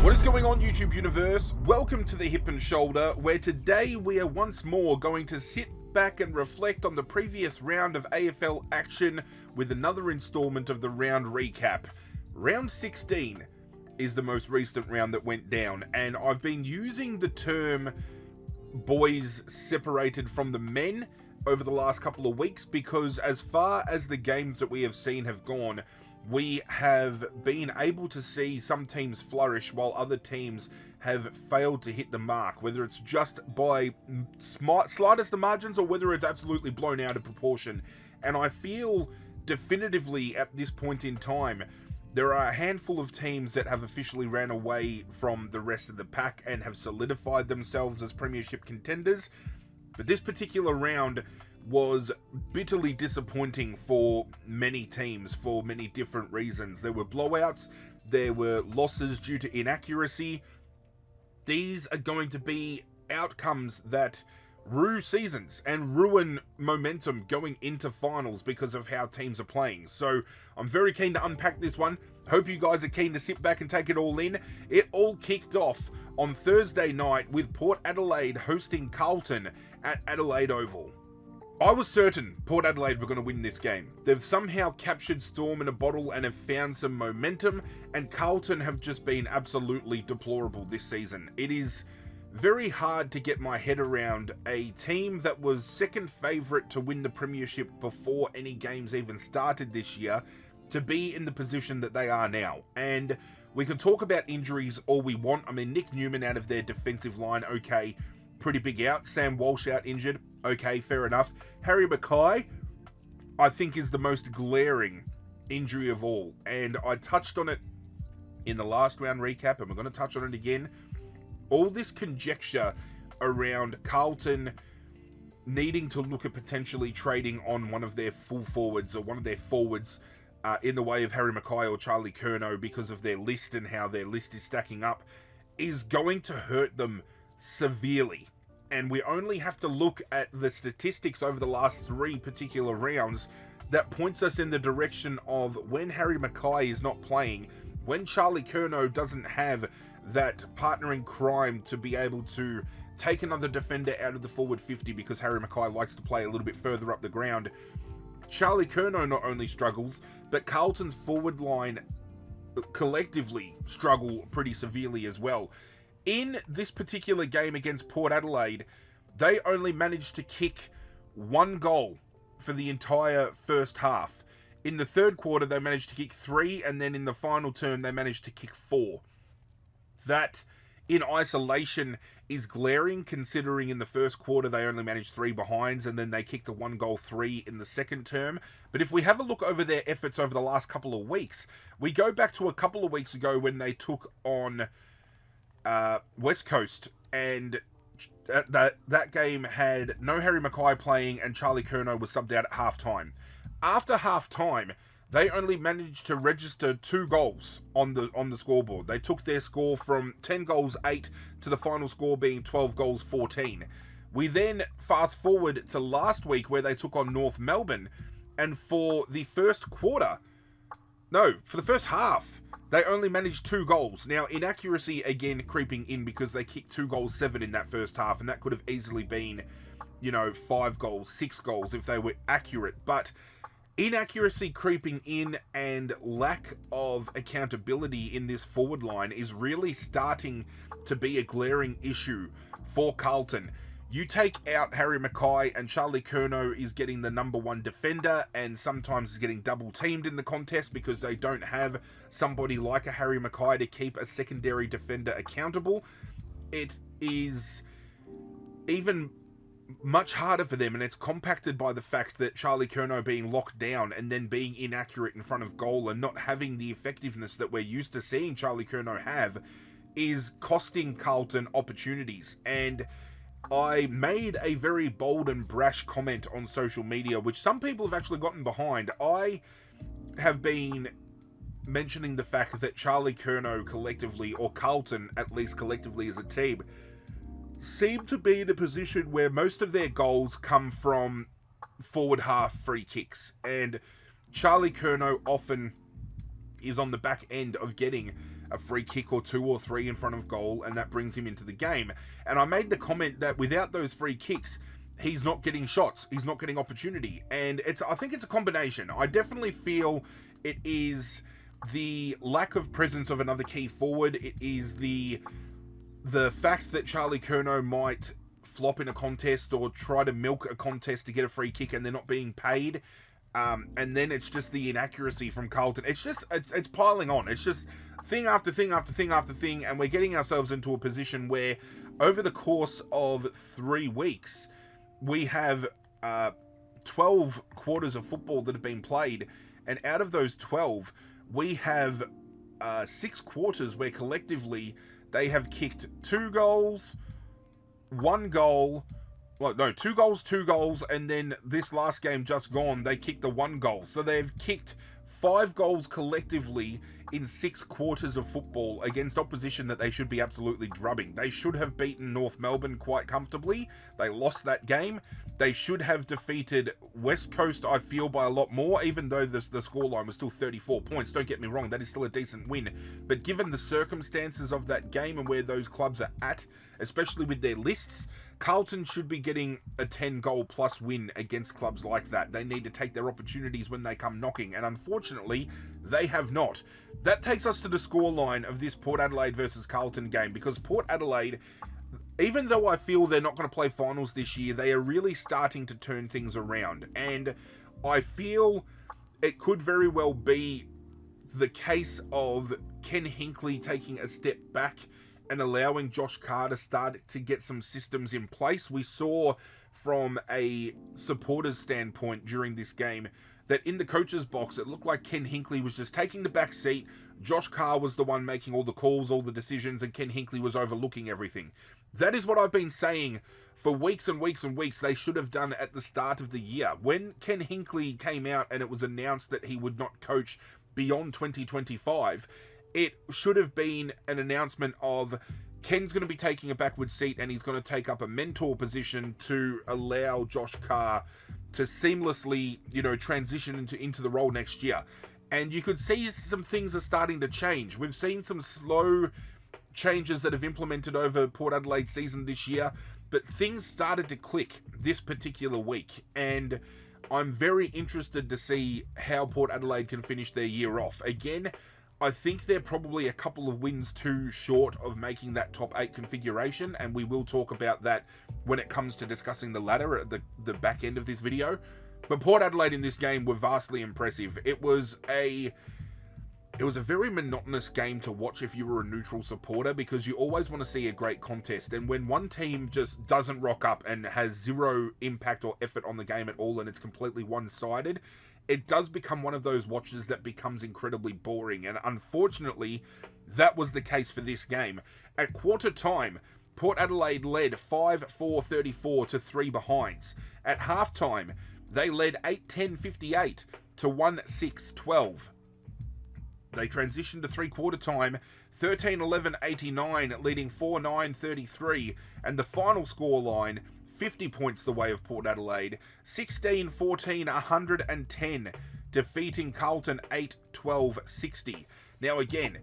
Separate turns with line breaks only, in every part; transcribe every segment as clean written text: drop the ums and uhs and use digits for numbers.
What is going on, YouTube universe? Welcome to the Hip and Shoulder, where today we are once more going to sit back and reflect on the previous round of AFL action with another installment of the round recap. Round 16 is the most recent round that went down, and I've been using the term boys separated from the men over the last couple of weeks because as far as the games that we have seen have gone, we have been able to see some teams flourish while other teams have failed to hit the mark, whether it's just by slightest of margins or whether it's absolutely blown out of proportion. And I feel definitively at this point in time, there are a handful of teams that have officially ran away from the rest of the pack and have solidified themselves as premiership contenders. But this particular round was bitterly disappointing for many teams for many different reasons. There were blowouts, there were losses due to inaccuracy. These are going to be outcomes that rue seasons and ruin momentum going into finals because of how teams are playing. So I'm very keen to unpack this one. Hope you guys are keen to sit back and take it all in. It all kicked off on Thursday night with Port Adelaide hosting Carlton at Adelaide Oval. I was certain Port Adelaide were going to win this game. They've somehow captured Storm in a bottle and have found some momentum, and Carlton have just been absolutely deplorable this season. It is very hard to get my head around a team that was second favourite to win the premiership before any games even started this year to be in the position that they are now. And we can talk about injuries all we want. I mean, Nick Newman out of their defensive line, okay, pretty big out. Sam Walsh out injured, okay, fair enough. Harry Mackay, I think, is the most glaring injury of all. And I touched on it in the last round recap, and we're going to touch on it again. All this conjecture around Carlton needing to look at potentially trading on one of their full forwards or one of their forwards in the way of Harry Mackay or Charlie Curnow because of their list and how their list is stacking up is going to hurt them severely. And we only have to look at the statistics over the last three particular rounds that points us in the direction of when Harry Mackay is not playing, when Charlie Curnow doesn't have that partner in crime to be able to take another defender out of the forward 50 because Harry Mackay likes to play a little bit further up the ground. Charlie Curnow not only struggles, but Carlton's forward line collectively struggle pretty severely as well. In this particular game against Port Adelaide, they only managed to kick one goal for the entire first half. In the third quarter, they managed to kick 3, and then in the final term, they managed to kick 4. That, in isolation, is glaring, considering in the first quarter, they only managed 3 behinds, and then they kicked a 1-goal 3 in the second term. But if we have a look over their efforts over the last couple of weeks, we go back to a couple of weeks ago when they took on West Coast, and that game had no Harry Mackay playing and Charlie Curnow was subbed out at halftime. After halftime, they only managed to register 2 goals on the scoreboard. They took their score from 10 goals 8 to the final score being 12 goals 14. We then fast forward to last week where they took on North Melbourne, and for the first half, they only managed 2 goals. Now, inaccuracy again creeping in because they kicked 2 goals 7 in that first half, and that could have easily been, 5 goals, 6 goals if they were accurate. But inaccuracy creeping in and lack of accountability in this forward line is really starting to be a glaring issue for Carlton. You take out Harry Mackay and Charlie Curnow is getting the number 1 defender and sometimes is getting double teamed in the contest because they don't have somebody like a Harry Mackay to keep a secondary defender accountable. It is even much harder for them, and it's compacted by the fact that Charlie Curnow being locked down and then being inaccurate in front of goal and not having the effectiveness that we're used to seeing Charlie Curnow have is costing Carlton opportunities. And I made a very bold and brash comment on social media, which some people have actually gotten behind. I have been mentioning the fact that Charlie Curnow collectively, or Carlton at least collectively as a team, seem to be in a position where most of their goals come from forward half free kicks. And Charlie Curnow often is on the back end of getting a free kick or 2 or 3 in front of goal, and that brings him into the game. And I made the comment that without those free kicks, he's not getting shots, he's not getting opportunity. And I think it's a combination. I definitely feel it is the lack of presence of another key forward. It is the fact that Charlie Curnow might flop in a contest or try to milk a contest to get a free kick and they're not being paid. And then it's just the inaccuracy from Carlton. It's piling on. It's just thing after thing after thing after thing, and we're getting ourselves into a position where over the course of 3 weeks, we have 12 quarters of football that have been played, and out of those 12, we have 6 quarters where collectively they have kicked 2 goals, 1 goal, well, no, 2 goals, 2 goals, and then this last game just gone, they kicked the 1 goal. So they've kicked 5 goals collectively in 6 quarters of football against opposition that they should be absolutely drubbing. They should have beaten North Melbourne quite comfortably. They lost that game. They should have defeated West Coast, I feel, by a lot more, even though the scoreline was still 34 points. Don't get me wrong, that is still a decent win. But given the circumstances of that game and where those clubs are at, especially with their lists, Carlton should be getting a 10-goal plus win against clubs like that. They need to take their opportunities when they come knocking, and unfortunately, they have not. That takes us to the scoreline of this Port Adelaide versus Carlton game, because Port Adelaide, even though I feel they're not going to play finals this year, they are really starting to turn things around, and I feel it could very well be the case of Ken Hinkley taking a step back and allowing Josh Carr to start to get some systems in place. We saw from a supporter's standpoint during this game that in the coach's box, it looked like Ken Hinkley was just taking the back seat. Josh Carr was the one making all the calls, all the decisions, and Ken Hinkley was overlooking everything. That is what I've been saying for weeks and weeks and weeks they should have done at the start of the year. When Ken Hinkley came out and it was announced that he would not coach beyond 2025, it should have been an announcement of Ken's going to be taking a backward seat and he's going to take up a mentor position to allow Josh Carr to seamlessly, transition into the role next year. And you could see some things are starting to change. We've seen some slow changes that have implemented over Port Adelaide's season this year, but things started to click this particular week. And I'm very interested to see how Port Adelaide can finish their year off. Again, I think they're probably a couple of wins too short of making that top 8 configuration, and we will talk about that when it comes to discussing the ladder at the back end of this video. But Port Adelaide in this game were vastly impressive. It was a very monotonous game to watch if you were a neutral supporter, because you always want to see a great contest, and when one team just doesn't rock up and has zero impact or effort on the game at all and it's completely one-sided, it does become one of those watches that becomes incredibly boring, and unfortunately, that was the case for this game. At quarter time, Port Adelaide led 5-4-34 to 3 behinds. At halftime, they led 8-10-58 to 1-6-12. They transitioned to three-quarter time, 13-11-89, leading 4-9-33, and the final scoreline, 50 points the way of Port Adelaide, 16-14-110, defeating Carlton 8-12-60. Now again,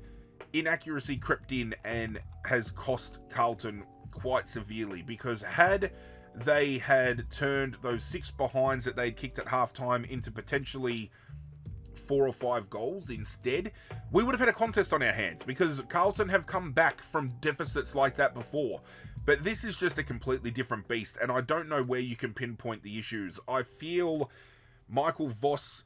inaccuracy crept in and has cost Carlton quite severely, because had they had turned those 6 behinds that they'd kicked at halftime into potentially 4 or 5 goals instead, we would have had a contest on our hands, because Carlton have come back from deficits like that before. But this is just a completely different beast, and I don't know where you can pinpoint the issues. I feel Michael Voss,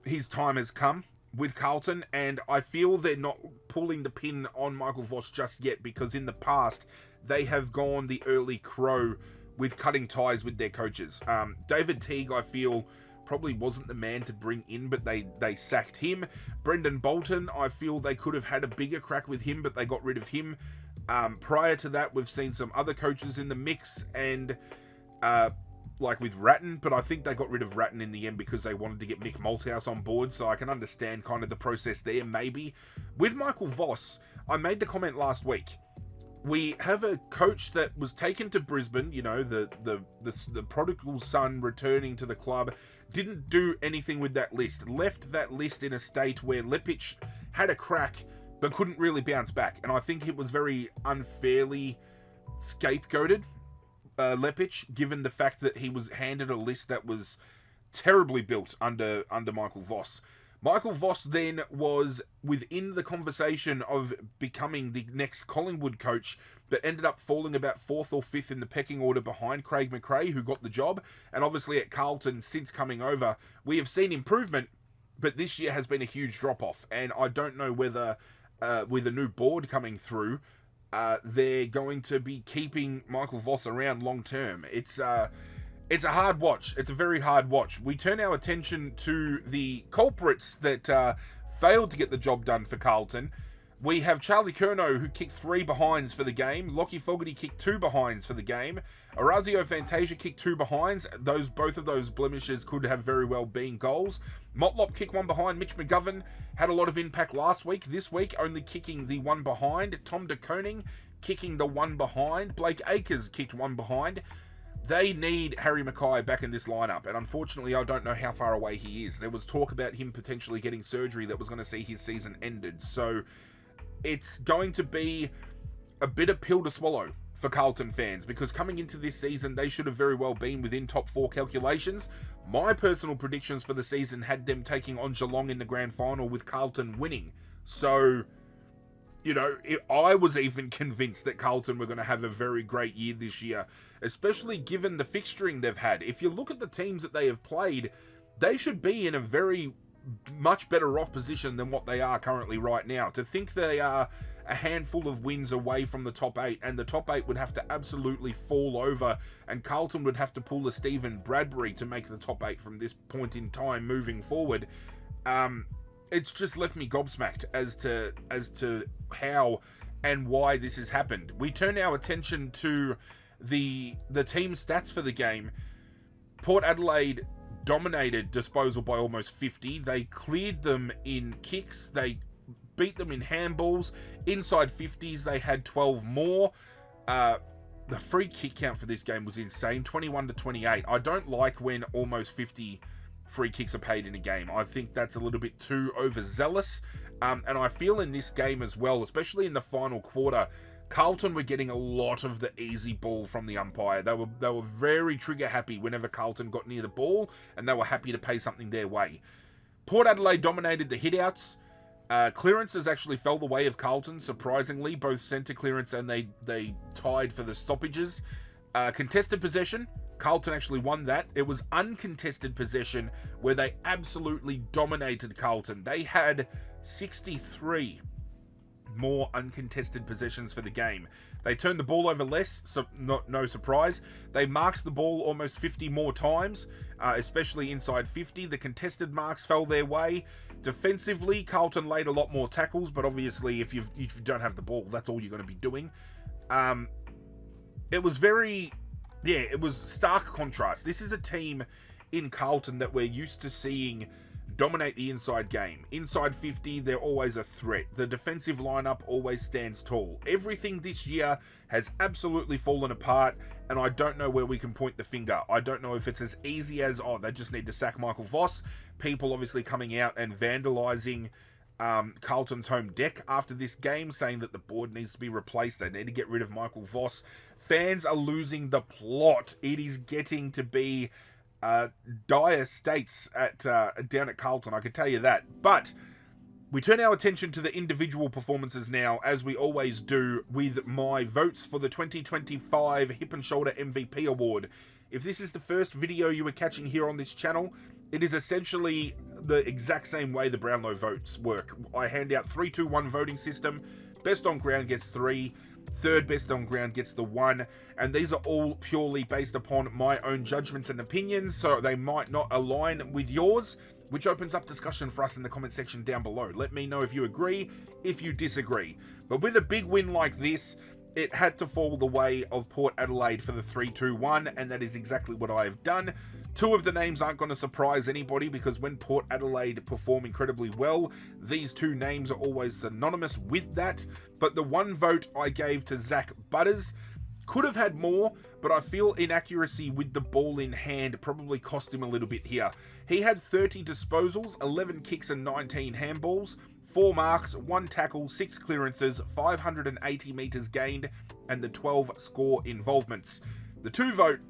his time has come with Carlton, and I feel they're not pulling the pin on Michael Voss just yet, because in the past, they have gone the early crow with cutting ties with their coaches. David Teague, I feel, probably wasn't the man to bring in, but they sacked him. Brendan Bolton, I feel they could have had a bigger crack with him, but they got rid of him. Prior to that, we've seen some other coaches in the mix, and like with Ratton, but I think they got rid of Ratton in the end because they wanted to get Mick Malthouse on board, so I can understand kind of the process there, maybe. With Michael Voss, I made the comment last week. We have a coach that was taken to Brisbane, the prodigal son returning to the club, didn't do anything with that list, left that list in a state where Lepic had a crack but couldn't really bounce back. And I think it was very unfairly scapegoated, Lepic, given the fact that he was handed a list that was terribly built under Michael Voss. Michael Voss then was within the conversation of becoming the next Collingwood coach, but ended up falling about 4th or 5th in the pecking order behind Craig McRae, who got the job. And obviously at Carlton, since coming over, we have seen improvement, but this year has been a huge drop-off. And I don't know whether, with a new board coming through, they're going to be keeping Michael Voss around long-term. It's a hard watch. It's a very hard watch. We turn our attention to the culprits that failed to get the job done for Carlton. We have Charlie Curnow, who kicked 3 behinds for the game. Lockie Fogarty kicked 2 behinds for the game. Orazio Fantasia kicked 2 behinds. Both of those blemishes could have very well been goals. Motlop kicked 1 behind. Mitch McGovern had a lot of impact last week. This week, only kicking the 1 behind. Tom de Koning kicking the 1 behind. Blake Acres kicked 1 behind. They need Harry Mackay back in this lineup, and unfortunately I don't know how far away he is. There was talk about him potentially getting surgery that was going to see his season ended, so it's going to be a bitter pill to swallow for Carlton fans, because coming into this season they should have very well been within top 4 calculations. My personal predictions for the season had them taking on Geelong in the grand final, with Carlton winning. So, you know, I was even convinced that Carlton were going to have a very great year this year, especially given the fixturing they've had. If you look at the teams that they have played, they should be in a very much better off position than what they are currently right now. To think they are a handful of wins away from the top 8, and the top 8 would have to absolutely fall over, and Carlton would have to pull a Stephen Bradbury to make the top 8 from this point in time moving forward. It's just left me gobsmacked as to how and why this has happened. We turn our attention to the team stats for the game. Port Adelaide dominated disposal by almost 50. They cleared them in kicks. They beat them in handballs. Inside 50s, they had 12 more. The free kick count for this game was insane, 21-28. I don't like when almost 50 free kicks are paid in a game. I think that's a little bit too overzealous. And I feel in this game as well, especially in the final quarter, Carlton were getting a lot of the easy ball from the umpire. They were very trigger happy whenever Carlton got near the ball, and they were happy to pay something their way. Port Adelaide dominated the hitouts. Clearances actually fell the way of Carlton, surprisingly. Both centre clearance and they tied for the stoppages. Contested possession, Carlton actually won that. It was uncontested possession where they absolutely dominated Carlton. They had 63 more uncontested possessions for the game. They turned the ball over less, so no surprise. They marked the ball almost 50 more times, especially inside 50. The contested marks fell their way. Defensively, Carlton laid a lot more tackles, but obviously if you don't have the ball, that's all you're going to be doing. It was it was stark contrast. This is a team in Carlton that we're used to seeing dominate the inside game. Inside 50, they're always a threat. The defensive lineup always stands tall. Everything this year has absolutely fallen apart, and I don't know where we can point the finger. I don't know if it's as easy as, they just need to sack Michael Voss. People obviously coming out and vandalising Carlton's home deck after this game, saying that the board needs to be replaced. They need to get rid of Michael Voss. Fans are losing the plot. It is getting to be dire states down at Carlton, I can tell you that. But we turn our attention to the individual performances now, as we always do, with my votes for the 2025 Hip and Shoulder MVP Award. If this is the first video you are catching here on this channel, it is essentially the exact same way the Brownlow votes work. I hand out 3-2-1 voting system. Best on ground gets 3. Third best on ground gets the 1, and these are all purely based upon my own judgments and opinions, so they might not align with yours, which opens up discussion for us in the comment section down below. Let me know if you agree, if you disagree. But with a big win like this, it had to fall the way of Port Adelaide for the 3-2-1, and that is exactly what I have done. 2 of the names aren't going to surprise anybody, because when Port Adelaide perform incredibly well, these 2 names are always synonymous with that. But the 1 vote I gave to Zach Butters. Could have had more, but I feel inaccuracy with the ball in hand probably cost him a little bit here. He had 30 disposals, 11 kicks and 19 handballs, 4 marks, 1 tackle, 6 clearances, 580 metres gained, and the 12 score involvements. The 2 vote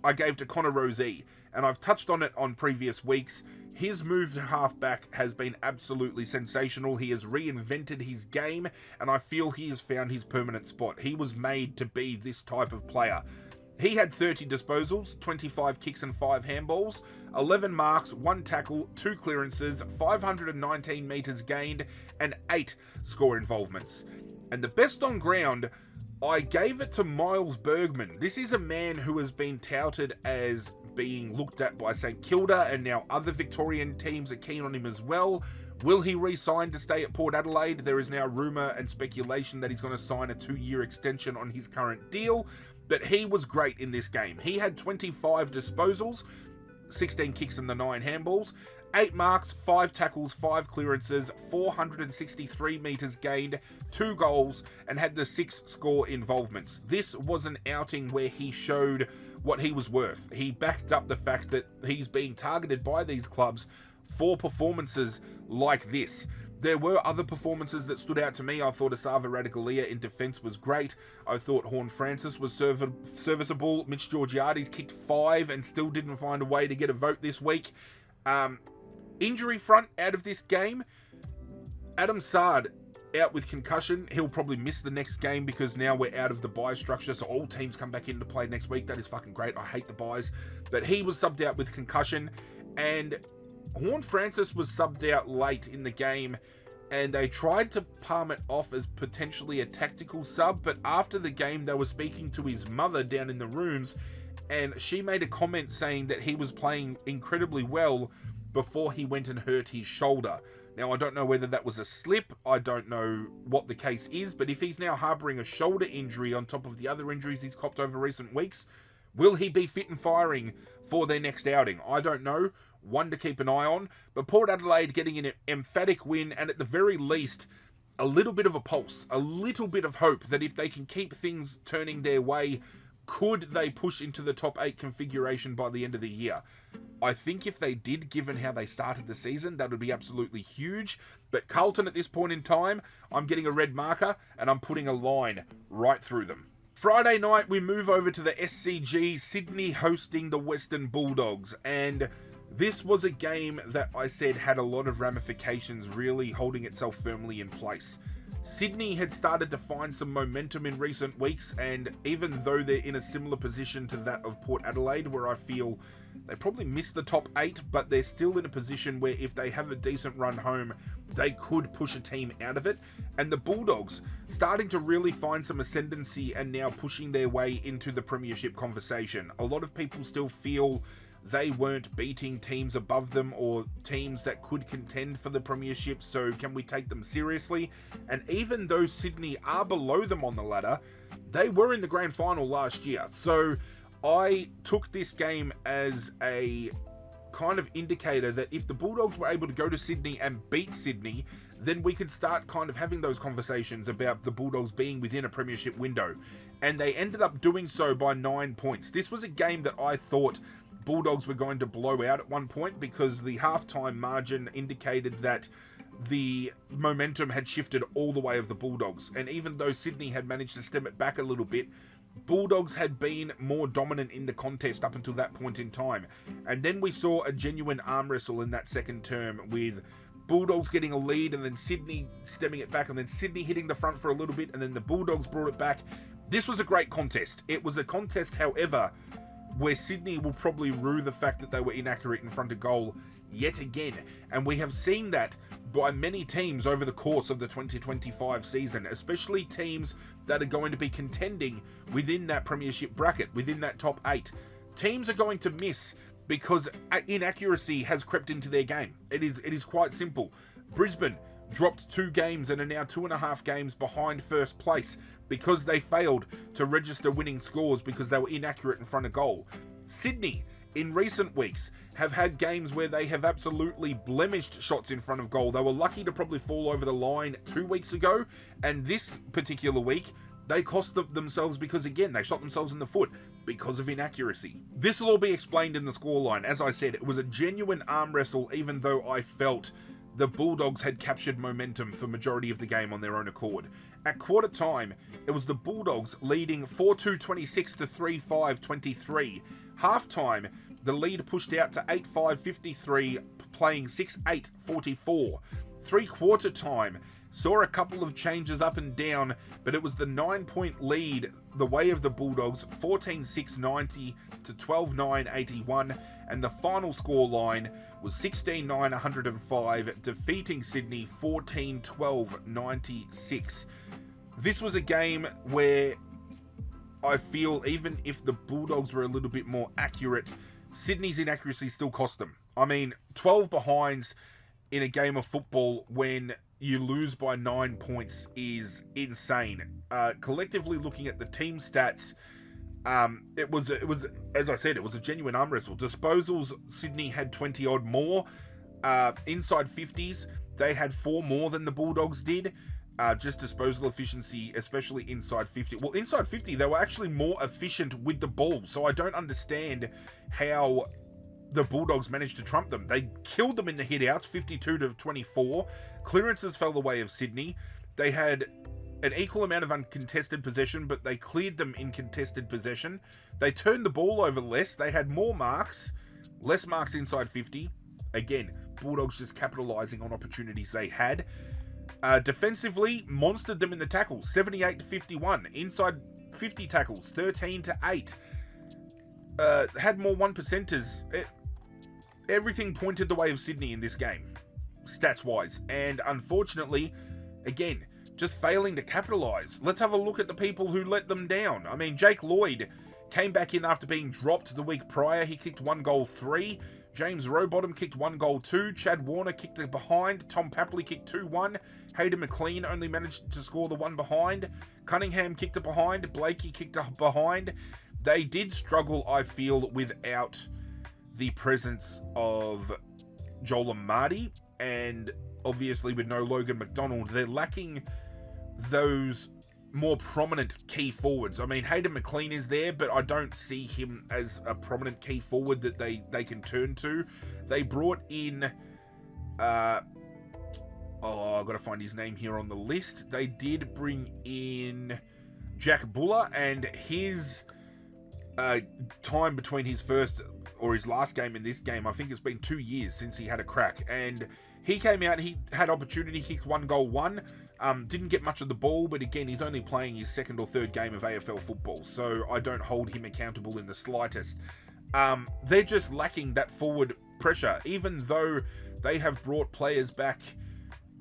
I gave to Connor Rozee, and I've touched on it on previous weeks. His move to halfback has been absolutely sensational. He has reinvented his game, and I feel he has found his permanent spot. He was made to be this type of player. He had 30 disposals, 25 kicks and 5 handballs, 11 marks, 1 tackle, 2 clearances, 519 metres gained, and 8 score involvements. And the best on ground, I gave it to Miles Bergman. This is a man who has been touted as being looked at by St Kilda, and now other Victorian teams are keen on him as well. Will he re-sign to stay at Port Adelaide? There is now rumour and speculation that he's going to sign a 2-year extension on his current deal, but he was great in this game. He had 25 disposals, 16 kicks and the 9 handballs, 8 marks, 5 tackles, 5 clearances, 463 metres gained, 2 goals, and had the 6 score involvements. This was an outing where he showed what he was worth. He backed up the fact that he's being targeted by these clubs for performances like this. There were other performances that stood out to me. I thought Asava Radikalia in defence was great. I thought Horn Francis was serviceable. Mitch Georgiades kicked 5 and still didn't find a way to get a vote this week. Injury front out of this game, Adam Sard out with concussion. He'll probably miss the next game because now we're out of the bye structure, so all teams come back into play next week. That is fucking great. I hate the byes. But he was subbed out with concussion, and Horn Francis was subbed out late in the game, and they tried to palm it off as potentially a tactical sub, but after the game they were speaking to his mother down in the rooms, and she made a comment saying that he was playing incredibly well before he went and hurt his shoulder. Now, I don't know whether that was a slip. I don't know what the case is, but if he's now harbouring a shoulder injury on top of the other injuries he's copped over recent weeks, will he be fit and firing for their next outing? I don't know. One to keep an eye on. But Port Adelaide getting an emphatic win, and at the very least, a little bit of a pulse, a little bit of hope that if they can keep things turning their way, could they push into the top 8 configuration by the end of the year? I think if they did, given how they started the season, that would be absolutely huge. But Carlton at this point in time, I'm getting a red marker and I'm putting a line right through them. Friday night, we move over to the SCG, Sydney hosting the Western Bulldogs. And this was a game that I said had a lot of ramifications, really holding itself firmly in place. Sydney had started to find some momentum in recent weeks, and even though they're in a similar position to that of Port Adelaide, where I feel they probably missed the top 8, but they're still in a position where if they have a decent run home, they could push a team out of it. And the Bulldogs starting to really find some ascendancy and now pushing their way into the premiership conversation. A lot of people still feel they weren't beating teams above them or teams that could contend for the premiership, so can we take them seriously? And even though Sydney are below them on the ladder, they were in the grand final last year. So I took this game as a kind of indicator that if the Bulldogs were able to go to Sydney and beat Sydney, then we could start kind of having those conversations about the Bulldogs being within a premiership window. And they ended up doing so by 9 points. This was a game that I thought Bulldogs were going to blow out at one point because the halftime margin indicated that the momentum had shifted all the way of the Bulldogs. And even though Sydney had managed to stem it back a little bit, Bulldogs had been more dominant in the contest up until that point in time. And then we saw a genuine arm wrestle in that second term with Bulldogs getting a lead and then Sydney stemming it back and then Sydney hitting the front for a little bit and then the Bulldogs brought it back. This was a great contest. It was a contest, however, where Sydney will probably rue the fact that they were inaccurate in front of goal yet again. And we have seen that by many teams over the course of the 2025 season, especially teams that are going to be contending within that premiership bracket, within that top 8. Teams are going to miss because inaccuracy has crept into their game. It is quite simple. Brisbane dropped 2 games and are now 2.5 games behind first place because they failed to register winning scores because they were inaccurate in front of goal. Sydney, in recent weeks, have had games where they have absolutely blemished shots in front of goal. They were lucky to probably fall over the line 2 weeks ago, and this particular week, They cost themselves because, again, they shot themselves in the foot because of inaccuracy. This will all be explained in the scoreline. As I said, it was a genuine arm wrestle, even though I felt the Bulldogs had captured momentum for majority of the game on their own accord. At quarter time, it was the Bulldogs leading 4-2-26 to 3-5-23. Half time, the lead pushed out to 8-5-53, playing 6-8-44. Three-quarter time saw a couple of changes up and down, but it was the 9-point lead the way of the Bulldogs, 14-6-90 to 12-9-81, and the final score line was 16-9-105, defeating Sydney 14-12-96. This was a game where I feel even if the Bulldogs were a little bit more accurate, Sydney's inaccuracy still cost them. I mean, 12 behinds in a game of football when you lose by 9 points is insane. Collectively looking at the team stats, it was as I said, it was a genuine arm wrestle. Disposals, Sydney had 20 odd more. Inside 50s, they had 4 more than the Bulldogs did. Just disposal efficiency, especially inside 50. Well, inside 50, they were actually more efficient with the ball. So I don't understand how the Bulldogs managed to trump them. They killed them in the hit-outs, 52-24. Clearances fell the way of Sydney. They had an equal amount of uncontested possession, but they cleared them in contested possession. They turned the ball over less. They had more marks, less marks inside 50. Again, Bulldogs just capitalising on opportunities they had. Defensively, monstered them in the tackles, 78-51. Inside 50 tackles, 13-8. Had more 1%ers. Everything pointed the way of Sydney in this game, stats-wise. And unfortunately, again, just failing to capitalise. Let's have a look at the people who let them down. I mean, Jake Lloyd came back in after being dropped the week prior. He kicked 1 goal 3. James Rowbottom kicked 1 goal 2. Chad Warner kicked a behind. Tom Papley kicked 2-1. Hayden McLean only managed to score the 1 behind. Cunningham kicked a behind. Blakey kicked a behind. They did struggle, I feel, without the presence of Joel Amartey, and obviously with no Logan McDonald, they're lacking those more prominent key forwards. I mean, Hayden McLean is there, but I don't see him as a prominent key forward that they can turn to. They brought in I've got to find his name here on the list. They did bring in Jack Buller, and his time between his first or his last game and this game, I think it's been 2 years since he had a crack. And he came out, he had opportunity, kicked 1 goal 1. Didn't get much of the ball, but again, he's only playing his 2nd or 3rd game of AFL football, so I don't hold him accountable in the slightest. They're just lacking that forward pressure, even though they have brought players back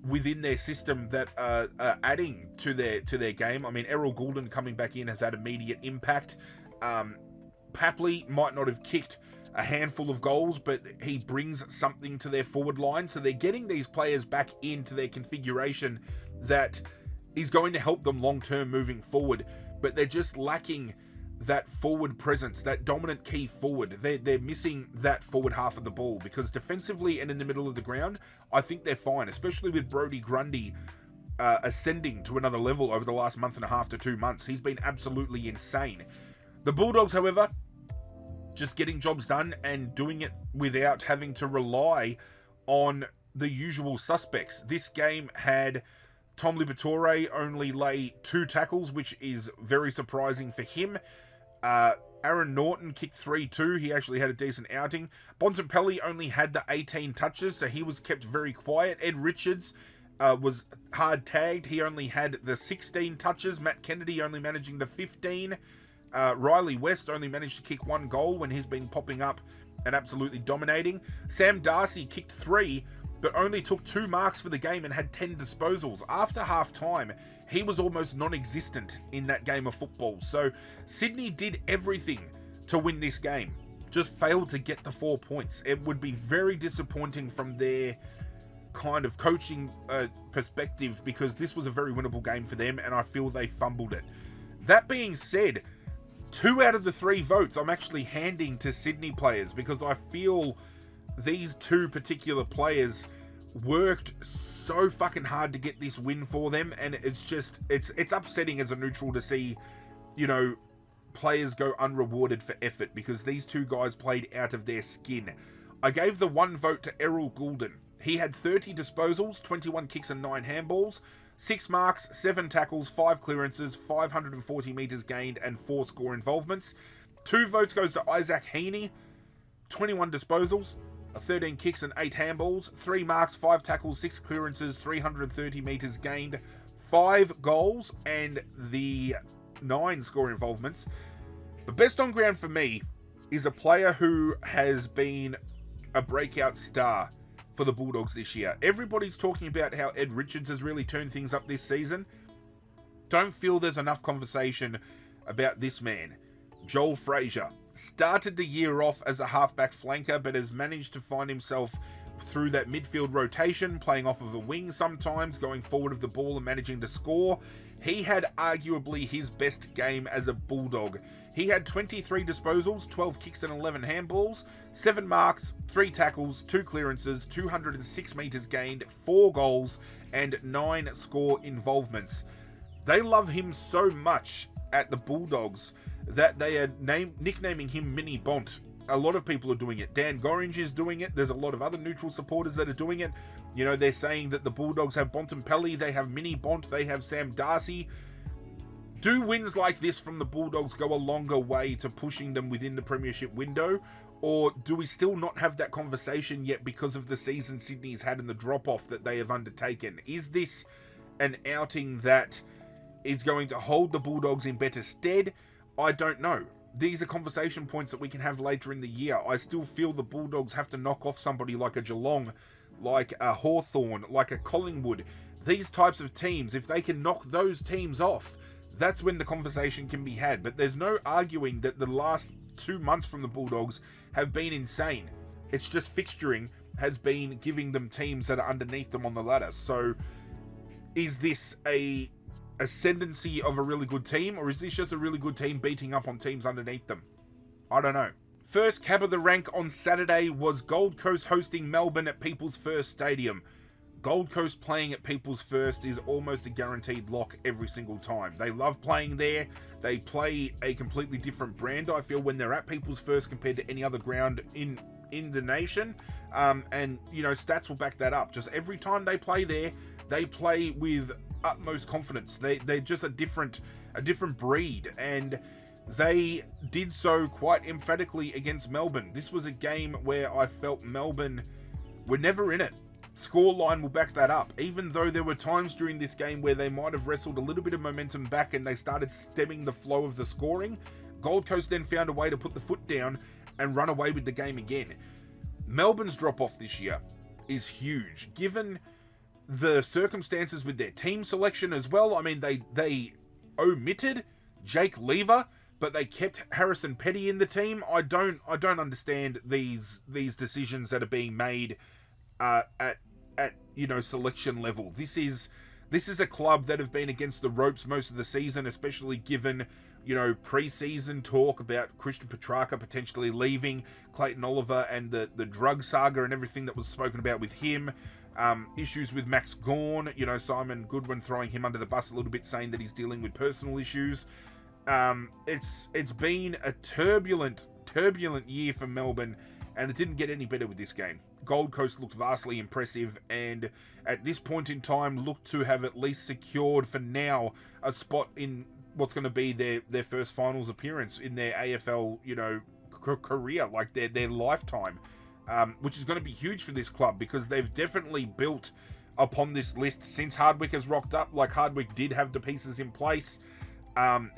within their system that are adding to their game. I mean, Errol Goulden coming back in has had immediate impact. Papley might not have kicked a handful of goals, but he brings something to their forward line. So they're getting these players back into their configuration that is going to help them long-term moving forward. But they're just lacking that forward presence, that dominant key forward. They're missing that forward half of the ball, because defensively and in the middle of the ground, I think they're fine, especially with Brodie Grundy ascending to another level over the last month and a half to 2 months. He's been absolutely insane. The Bulldogs, however, just getting jobs done and doing it without having to rely on the usual suspects. This game had Tom Liberatore only lay 2 tackles, which is very surprising for him. Aaron Norton kicked 3-2. He actually had a decent outing. Bontempelli only had the 18 touches, so he was kept very quiet. Ed Richards was hard tagged. He only had the 16 touches. Matt Kennedy only managing the 15. Riley West only managed to kick 1 goal when he's been popping up and absolutely dominating. Sam Darcy kicked 3, but only took 2 marks for the game and had 10 disposals. After half-time, he was almost non-existent in that game of football. So Sydney did everything to win this game, just failed to get the 4 points. It would be very disappointing from their kind of coaching perspective, because this was a very winnable game for them, and I feel they fumbled it. That being said, 2 out of the 3 votes I'm actually handing to Sydney players, because I feel these 2 particular players worked so fucking hard to get this win for them, and it's just, it's upsetting as a neutral to see, you know, players go unrewarded for effort, because these two guys played out of their skin. I gave the 1 vote to Errol Goulden. He had 30 disposals, 21 kicks and 9 handballs, 6 marks, 7 tackles, 5 clearances, 540 metres gained, and 4 score involvements. 2 votes goes to Isaac Heaney, 21 disposals, 13 kicks and 8 handballs, 3 marks, 5 tackles, 6 clearances, 330 metres gained, 5 goals, and the 9 score involvements. The best on ground for me is a player who has been a breakout star for the Bulldogs this year. Everybody's talking about how Ed Richards has really turned things up this season. Don't feel there's enough conversation about this man. Joel Frazier started the year off as a halfback flanker, but has managed to find himself through that midfield rotation, playing off of a wing sometimes, going forward of the ball and managing to score. He had arguably his best game as a Bulldog. He had 23 disposals, 12 kicks and 11 handballs, 7 marks, 3 tackles, 2 clearances, 206 metres gained, 4 goals, and 9 score involvements. They love him so much at the Bulldogs that they are nicknaming him Mini Bont. A lot of people are doing it. Dan Gorringe is doing it. There's a lot of other neutral supporters that are doing it. You know, they're saying that the Bulldogs have Bontempelli, they have Mini Bont, they have Sam Darcy. Do wins like this from the Bulldogs go a longer way to pushing them within the premiership window? Or do we still not have that conversation yet because of the season Sydney's had and the drop-off that they have undertaken? Is this an outing that is going to hold the Bulldogs in better stead? I don't know. These are conversation points that we can have later in the year. I still feel the Bulldogs have to knock off somebody like a Geelong, like a Hawthorn, like a Collingwood. These types of teams, if they can knock those teams off, that's when the conversation can be had. But there's no arguing that the last 2 months from the Bulldogs have been insane. It's just fixturing has been giving them teams that are underneath them on the ladder. So is this a ascendancy of a really good team, or is this just a really good team beating up on teams underneath them? I don't know. First cab of the rank on Saturday was Gold Coast hosting Melbourne at People's First Stadium. Gold Coast playing at People's First is almost a guaranteed lock every single time. They love playing there. They play a completely different brand, I feel, when they're at People's First compared to any other ground in the nation. And, you know, stats will back that up. Just every time they play there, they play with utmost confidence. They're just a different breed, and they did so quite emphatically against Melbourne. This was a game where I felt Melbourne were never in it. Scoreline will back that up. Even though there were times during this game where they might have wrestled a little bit of momentum back and they started stemming the flow of the scoring, Gold Coast then found a way to put the foot down and run away with the game again. Melbourne's drop-off this year is huge, given the circumstances with their team selection as well. I mean, they omitted Jake Lever, but they kept Harrison Petty in the team. I don't understand these decisions that are being made at you know, selection level. This is a club that have been against the ropes most of the season, especially given, you know, pre-season talk about Christian Petrarca potentially leaving, Clayton Oliver and the drug saga and everything that was spoken about with him. Issues with Max Gawn, you know, Simon Goodwin throwing him under the bus a little bit, saying that he's dealing with personal issues. It's been a turbulent year for Melbourne, and it didn't get any better with this game. Gold Coast looked vastly impressive, and at this point in time looked to have at least secured for now a spot in what's going to be their first finals appearance in their AFL, you know, career, like their lifetime, which is going to be huge for this club, because they've definitely built upon this list since Hardwick has rocked up. Like, Hardwick did have the pieces in place.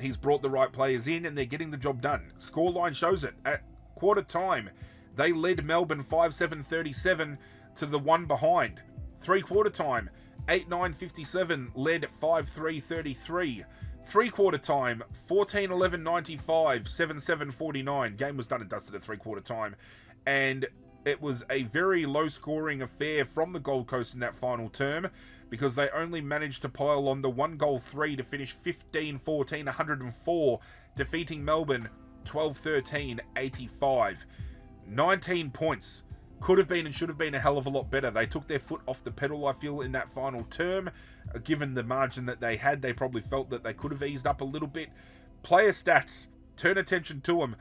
He's brought the right players in, and they're getting the job done. Scoreline shows it. At quarter time, they led Melbourne 5-7-37 to the one behind. 3-quarter time, 8-9-57 led 5-3-33. 3-quarter time, 14-11-95, 7-7-49. Game was done and dusted at 3-quarter time. And it was a very low-scoring affair from the Gold Coast in that final term, because they only managed to pile on the 1-goal 3 to finish 15-14, 104, defeating Melbourne 12-13, 85. 19 points could have been and should have been a hell of a lot better. They took their foot off the pedal, I feel, in that final term. Given the margin that they had, they probably felt that they could have eased up a little bit. Player stats, turn attention to them.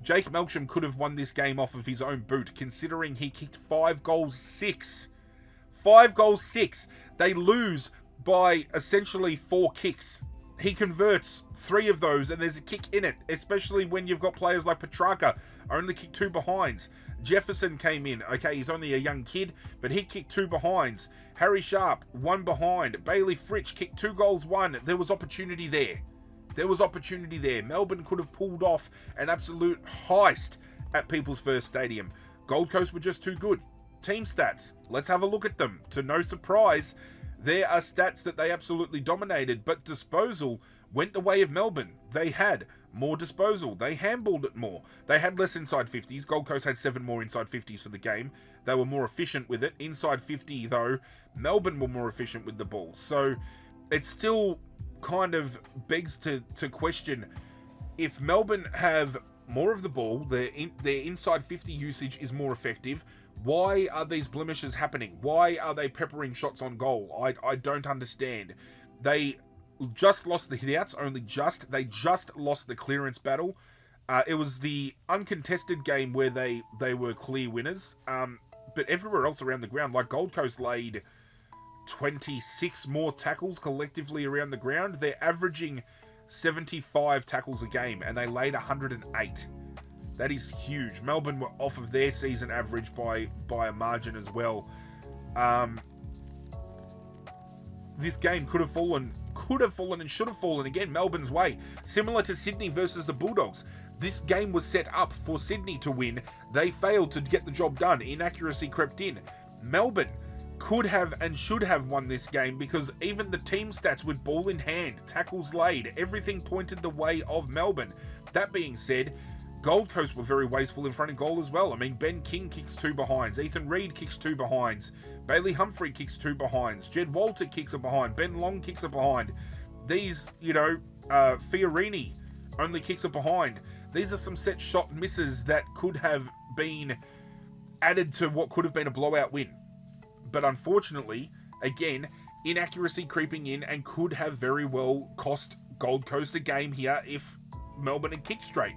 Jake Melksham could have won this game off of his own boot, considering he kicked 5 goals 6. 5 goals 6. They lose by essentially 4 kicks. He converts 3 of those, and there's a kick in it, especially when you've got players like Petrarca, only kicked 2 behinds. Jefferson came in. Okay, he's only a young kid, but he kicked 2 behinds. Harry Sharp, 1 behind. Bailey Fritsch kicked 2 goals 1. There was opportunity there. There was opportunity there. Melbourne could have pulled off an absolute heist at People's First Stadium. Gold Coast were just too good. Team stats, let's have a look at them. To no surprise, there are stats that they absolutely dominated, but disposal went the way of Melbourne. They had more disposal. They handballed it more. They had less inside 50s. Gold Coast had 7 more inside 50s for the game. They were more efficient with it. Inside 50, though, Melbourne were more efficient with the ball. So it still kind of begs to question, if Melbourne have more of the ball, their inside 50 usage is more effective, why are these blemishes happening? Why are they peppering shots on goal? I don't understand. They just lost the hitouts, they just lost the clearance battle. It was the uncontested game where they were clear winners. But everywhere else around the ground, like Gold Coast laid 26 more tackles collectively around the ground. They're averaging 75 tackles a game, and they laid 108. That is huge. Melbourne were off of their season average by a margin as well. This game could have fallen and should have fallen again Melbourne's way. Similar to Sydney versus the Bulldogs. This game was set up for Sydney to win. They failed to get the job done. Inaccuracy crept in. Melbourne could have and should have won this game, because even the team stats with ball in hand, tackles laid, everything pointed the way of Melbourne. That being said, Gold Coast were very wasteful in front of goal as well. I mean, Ben King kicks 2 behinds. Ethan Reid kicks 2 behinds. Bailey Humphrey kicks 2 behinds. Jed Walter kicks a behind. Ben Long kicks a behind. These, Fiorini only kicks a behind. These are some set shot misses that could have been added to what could have been a blowout win. But unfortunately, again, inaccuracy creeping in and could have very well cost Gold Coast a game here if Melbourne had kicked straight.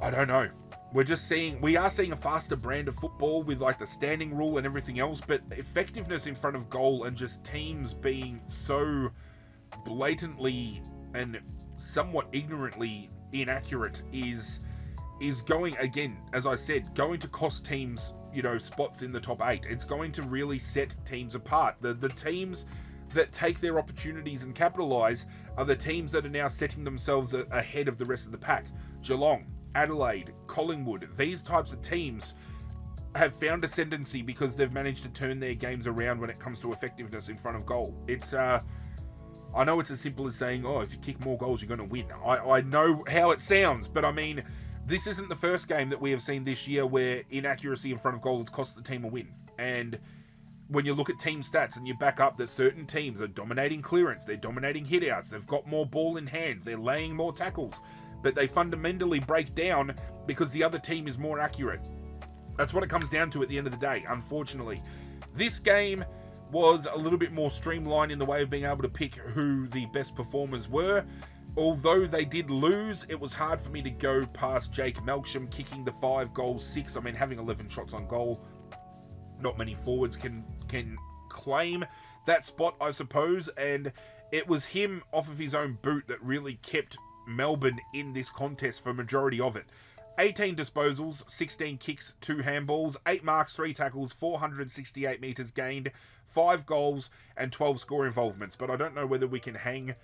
I don't know. We are seeing a faster brand of football with like the standing rule and everything else, but effectiveness in front of goal and just teams being so blatantly and somewhat ignorantly inaccurate is going, again, as I said, going to cost teams, spots in the top 8. It's going to really set teams apart. The teams that take their opportunities and capitalise are the teams that are now setting themselves ahead of the rest of the pack. Geelong, Adelaide, Collingwood, these types of teams have found ascendancy because they've managed to turn their games around when it comes to effectiveness in front of goal. I know it's as simple as saying, if you kick more goals, you're going to win. I know how it sounds, but I mean, this isn't the first game that we have seen this year where inaccuracy in front of goal has cost the team a win. And when you look at team stats and you back up that certain teams are dominating clearance, they're dominating hitouts, they've got more ball in hand, they're laying more tackles, but they fundamentally break down because the other team is more accurate. That's what it comes down to at the end of the day, unfortunately. This game was a little bit more streamlined in the way of being able to pick who the best performers were. Although they did lose, it was hard for me to go past Jake Melksham kicking the 5 goals 6. I mean, having 11 shots on goal, not many forwards can claim that spot, I suppose. And it was him off of his own boot that really kept Melbourne in this contest for majority of it. 18 disposals, 16 kicks, 2 handballs, 8 marks, 3 tackles, 468 metres gained, 5 goals, and 12 score involvements. But I don't know whether we can hang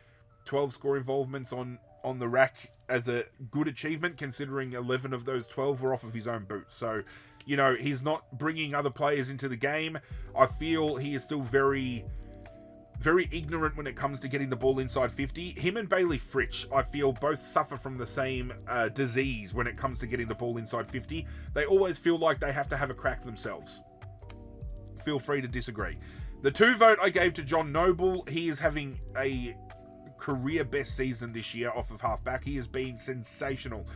12 score involvements on the rack as a good achievement, considering 11 of those 12 were off of his own boot. So, he's not bringing other players into the game. I feel he is still very, very ignorant when it comes to getting the ball inside 50. Him and Bailey Fritsch, I feel, both suffer from the same disease when it comes to getting the ball inside 50. They always feel like they have to have a crack themselves. Feel free to disagree. The 2 vote I gave to John Noble. He is having a career best season this year off of halfback. He has been sensational.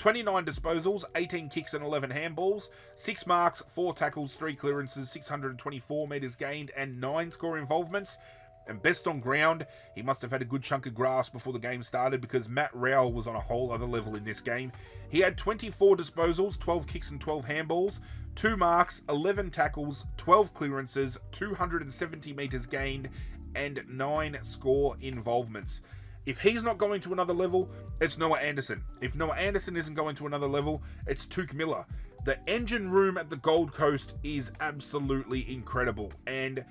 29 disposals, 18 kicks and 11 handballs, 6 marks, 4 tackles, 3 clearances, 624 metres gained, and 9 score involvements. And best on ground, he must have had a good chunk of grass before the game started, because Matt Rowell was on a whole other level in this game. He had 24 disposals, 12 kicks and 12 handballs, 2 marks, 11 tackles, 12 clearances, 270 metres gained, and 9 score involvements. If he's not going to another level, it's Noah Anderson. If Noah Anderson isn't going to another level, it's Tuke Miller. The engine room at the Gold Coast is absolutely incredible, and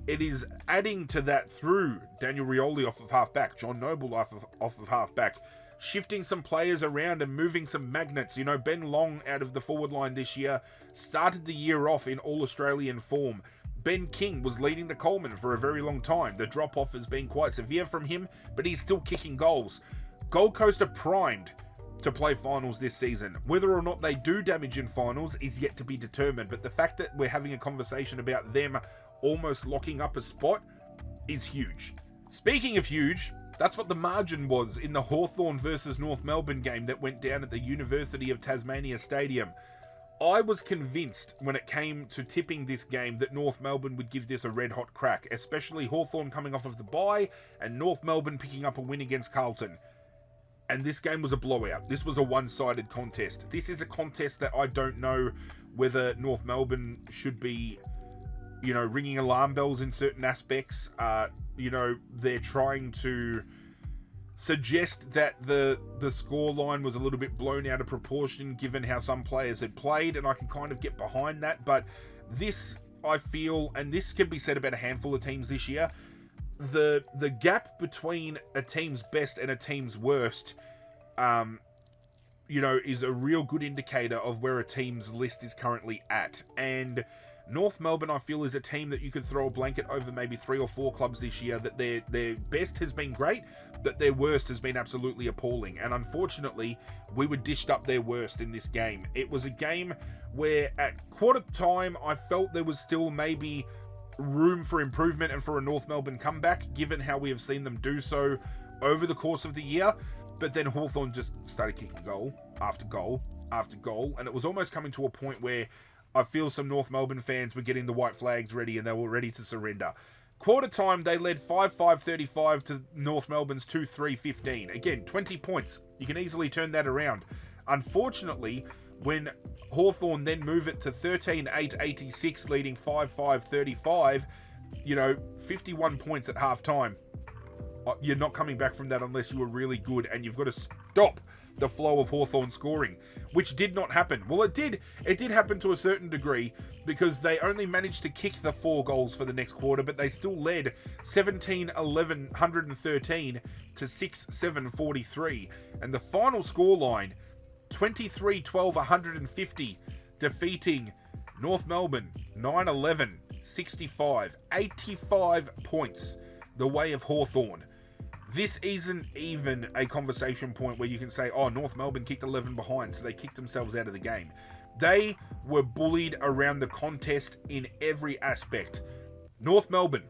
it is adding to that through Daniel Rioli off of halfback, John Noble off of halfback, shifting some players around and moving some magnets. You know, Ben Long out of the forward line this year started the year off in All-Australian form. Ben King was leading the Coleman for a very long time. The drop-off has been quite severe from him, but he's still kicking goals. Gold Coast are primed to play finals this season. Whether or not they do damage in finals is yet to be determined, but the fact that we're having a conversation about them almost locking up a spot is huge. Speaking of huge, that's what the margin was in the Hawthorn versus North Melbourne game that went down at the University of Tasmania Stadium. I was convinced when it came to tipping this game that North Melbourne would give this a red-hot crack, especially Hawthorn coming off of the bye and North Melbourne picking up a win against Carlton. And this game was a blowout. This was a one-sided contest. This is a contest that I don't know whether North Melbourne should be, you know, ringing alarm bells in certain aspects. You know, they're trying to suggest that the scoreline was a little bit blown out of proportion given how some players had played, and I can kind of get behind that. But this, I feel, and this can be said about a handful of teams this year, the gap between a team's best and a team's worst, you know, is a real good indicator of where a team's list is currently at. And North Melbourne, I feel, is a team that you could throw a blanket over maybe 3 or 4 clubs this year, that their best has been great, that their worst has been absolutely appalling. And unfortunately, we were dished up their worst in this game. It was a game where at quarter time, I felt there was still maybe room for improvement and for a North Melbourne comeback, given how we have seen them do so over the course of the year. But then Hawthorn just started kicking goal after goal after goal, and it was almost coming to a point where I feel some North Melbourne fans were getting the white flags ready and they were ready to surrender. Quarter time, they led 5-5-35 to North Melbourne's 2-3-15. Again, 20 points. You can easily turn that around. Unfortunately, when Hawthorn then move it to 13-8-86, leading 5-5-35, you know, 51 points at half time. You're not coming back from that unless you were really good, and you've got to stop the flow of Hawthorn scoring, which did not happen. Well, it did happen to a certain degree, because they only managed to kick the 4 goals for the next quarter, but they still led 17-11, 113 to 6-7, 43. And the final scoreline, 23-12, 150, defeating North Melbourne, 9-11, 65, 85 points the way of Hawthorn. This isn't even a conversation point where you can say, oh, North Melbourne kicked 11 behind, so they kicked themselves out of the game. They were bullied around the contest in every aspect. North Melbourne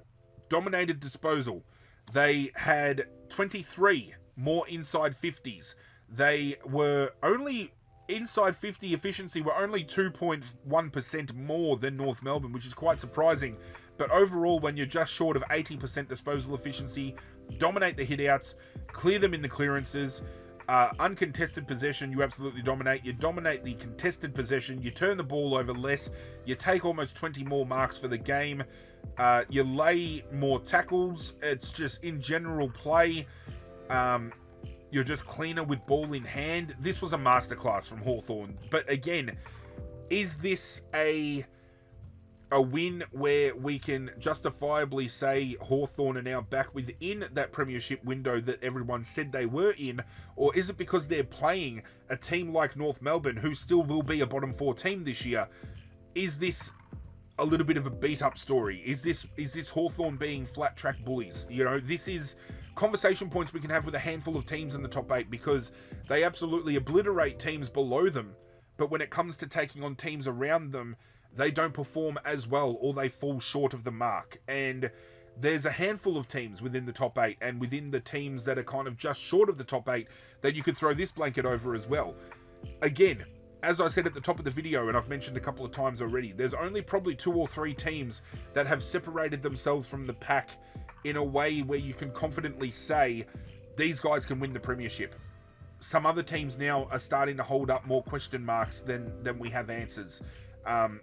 dominated disposal. They had 23 more inside 50s. They were only inside 50 efficiency were only 2.1% more than North Melbourne, which is quite surprising. But overall, when you're just short of 80% disposal efficiency, dominate the hit-outs, clear them in the clearances, uncontested possession, you absolutely dominate. You dominate the contested possession, you turn the ball over less, you take almost 20 more marks for the game, you lay more tackles. It's just, in general play, you're just cleaner with ball in hand. This was a masterclass from Hawthorn. But again, is this a win where we can justifiably say Hawthorn are now back within that premiership window that everyone said they were in? Or is it because they're playing a team like North Melbourne, who still will be a bottom 4 team this year? Is this a little bit of a beat-up story? Is this Hawthorn being flat-track bullies? You know, this is conversation points we can have with a handful of teams in the top 8, because they absolutely obliterate teams below them. But when it comes to taking on teams around them, they don't perform as well, or they fall short of the mark. And there's a handful of teams within the top 8 and within the teams that are kind of just short of the top 8 that you could throw this blanket over as well. again, as I said at the top of the video, and I've mentioned a couple of times already, there's only probably 2 or 3 teams that have separated themselves from the pack in a way where you can confidently say these guys can win the premiership. Some other teams now are starting to hold up more question marks than we have answers,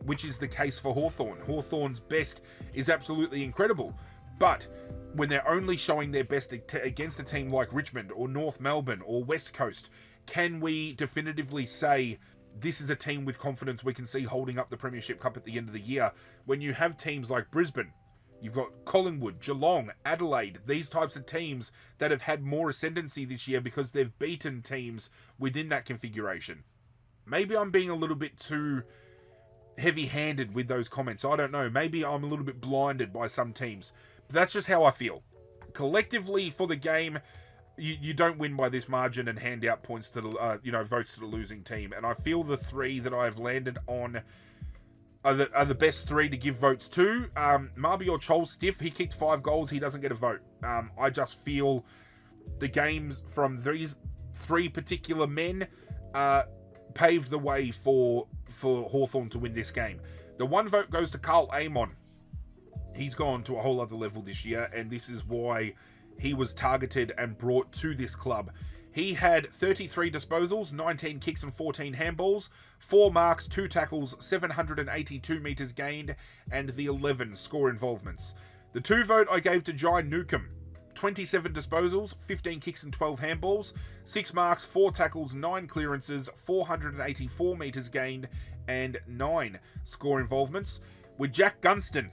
which is the case for Hawthorn. Hawthorn's best is absolutely incredible, but when they're only showing their best against a team like Richmond or North Melbourne or West Coast, can we definitively say this is a team with confidence we can see holding up the Premiership Cup at the end of the year? When you have teams like Brisbane, you've got Collingwood, Geelong, Adelaide, these types of teams that have had more ascendancy this year because they've beaten teams within that configuration. Maybe I'm being a little bit too heavy-handed with those comments. I don't know. Maybe I'm a little bit blinded by some teams. But that's just how I feel. Collectively, for the game, you don't win by this margin and hand out points to the votes to the losing team. And I feel the 3 that I've landed on are the best 3 to give votes to. Mabior Chol stiff. He kicked 5 goals. He doesn't get a vote. I just feel the games from these 3 particular men paved the way for Hawthorn to win this game. The 1 vote goes to Carl Amon. He's gone to a whole other level this year, and this is why he was targeted and brought to this club. He had 33 disposals, 19 kicks and 14 handballs, 4 marks, 2 tackles, 782 metres gained, and the 11 score involvements. The 2 vote I gave to Jai Newcomb. 27 disposals, 15 kicks and 12 handballs, 6 marks, 4 tackles, 9 clearances, 484 metres gained, and 9 score involvements. With Jack Gunston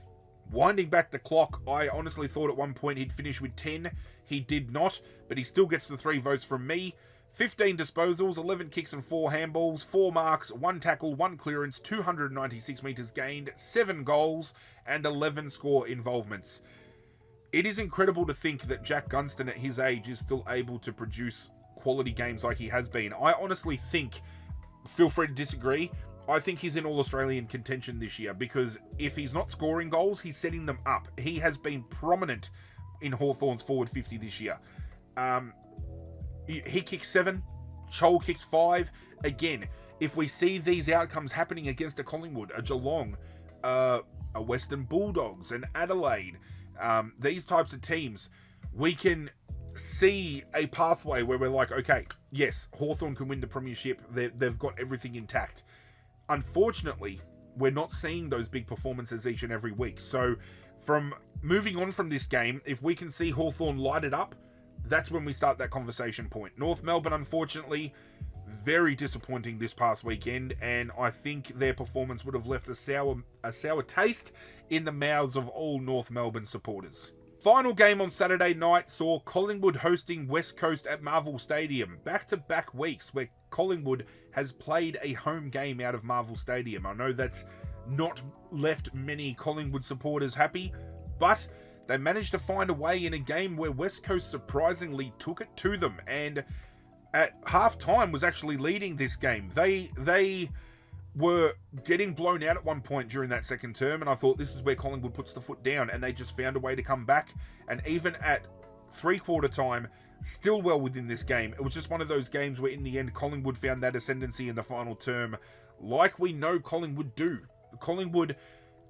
winding back the clock, I honestly thought at one point he'd finish with 10. He did not, but he still gets the 3 votes from me. 15 disposals, 11 kicks and 4 handballs, 4 marks, 1 tackle, 1 clearance, 296 metres gained, 7 goals, and 11 score involvements. It is incredible to think that Jack Gunston at his age is still able to produce quality games like he has been. I honestly think, feel free to disagree, I think he's in All-Australian contention this year, because if he's not scoring goals, he's setting them up. He has been prominent in Hawthorn's forward 50 this year. He kicks 7, Chol kicks 5. Again, if we see these outcomes happening against a Collingwood, a Geelong, a Western Bulldogs, an Adelaide, these types of teams, we can see a pathway where we're like, okay, yes, Hawthorn can win the premiership. They've got everything intact. Unfortunately, we're not seeing those big performances each and every week. So from moving on from this game, if we can see Hawthorn light it up, that's when we start that conversation point. North Melbourne, unfortunately, very disappointing this past weekend, and I think their performance would have left a sour taste in the mouths of all North Melbourne supporters. Final game on Saturday night saw Collingwood hosting West Coast at Marvel Stadium. Back-to-back weeks where Collingwood has played a home game out of Marvel Stadium. I know that's not left many Collingwood supporters happy, but they managed to find a way in a game where West Coast surprisingly took it to them, and at half-time was actually leading this game. They were getting blown out at one point during that second term, and I thought this is where Collingwood puts the foot down, and they just found a way to come back. And even at three-quarter time, still well within this game. It was just one of those games where in the end Collingwood found that ascendancy in the final term, like we know Collingwood do. Collingwood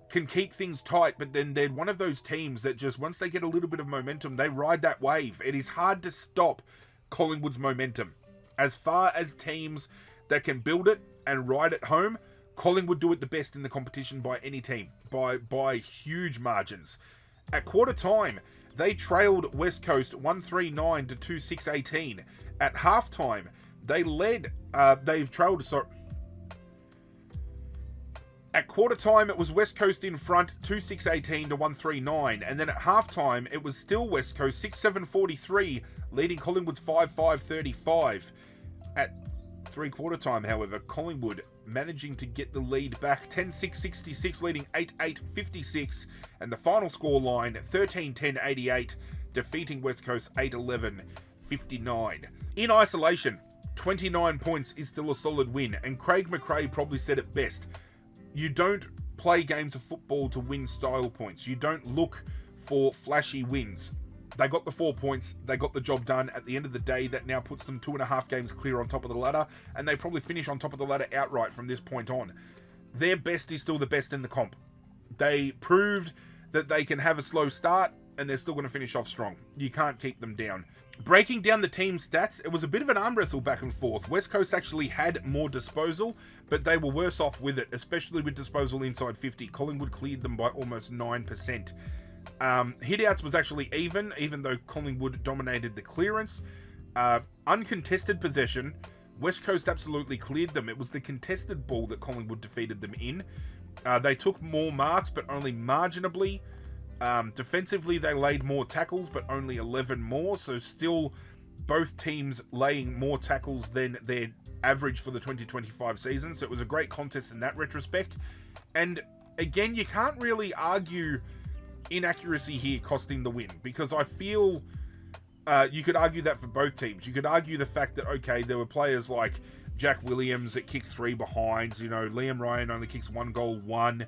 can keep things tight, but then they're one of those teams that just, once they get a little bit of momentum, they ride that wave. It is hard to stop Collingwood's momentum. As far as teams that can build it and ride it home, Collingwood do it the best in the competition by any team, by huge margins. At quarter time, they trailed West Coast 139 to 2618. At halftime, they led. At quarter time, it was West Coast in front, 2618 to 139, and then at halftime, it was still West Coast 6743, leading Collingwood's 5535. At three-quarter time, however, Collingwood managing to get the lead back 10-6-66, leading 8-8-56, and the final score line 13-10-88, defeating West Coast 8-11-59. In isolation, 29 points is still a solid win, and Craig McRae probably said it best. You don't play games of football to win style points. You don't look for flashy wins. They got the 4 points. They got the job done. At the end of the day, that now puts them 2.5 games clear on top of the ladder, and they probably finish on top of the ladder outright from this point on. Their best is still the best in the comp. They proved that they can have a slow start, and they're still going to finish off strong. You can't keep them down. Breaking down the team stats, it was a bit of an arm wrestle back and forth. West Coast actually had more disposal, but they were worse off with it, especially with disposal inside 50. Collingwood cleared them by almost 9%. Hitouts was actually even though Collingwood dominated the clearance. Uncontested possession, West Coast absolutely cleared them. It was the contested ball that Collingwood defeated them in. They took more marks, but only marginally. Defensively, they laid more tackles, but only 11 more. So still, both teams laying more tackles than their average for the 2025 season. So it was a great contest in that retrospect. And again, you can't really argue inaccuracy here costing the win, because I feel you could argue that for both teams. You could argue the fact that, okay, there were players like Jack Williams that kicked 3 behinds. Liam Ryan only kicks 1 goal, 1.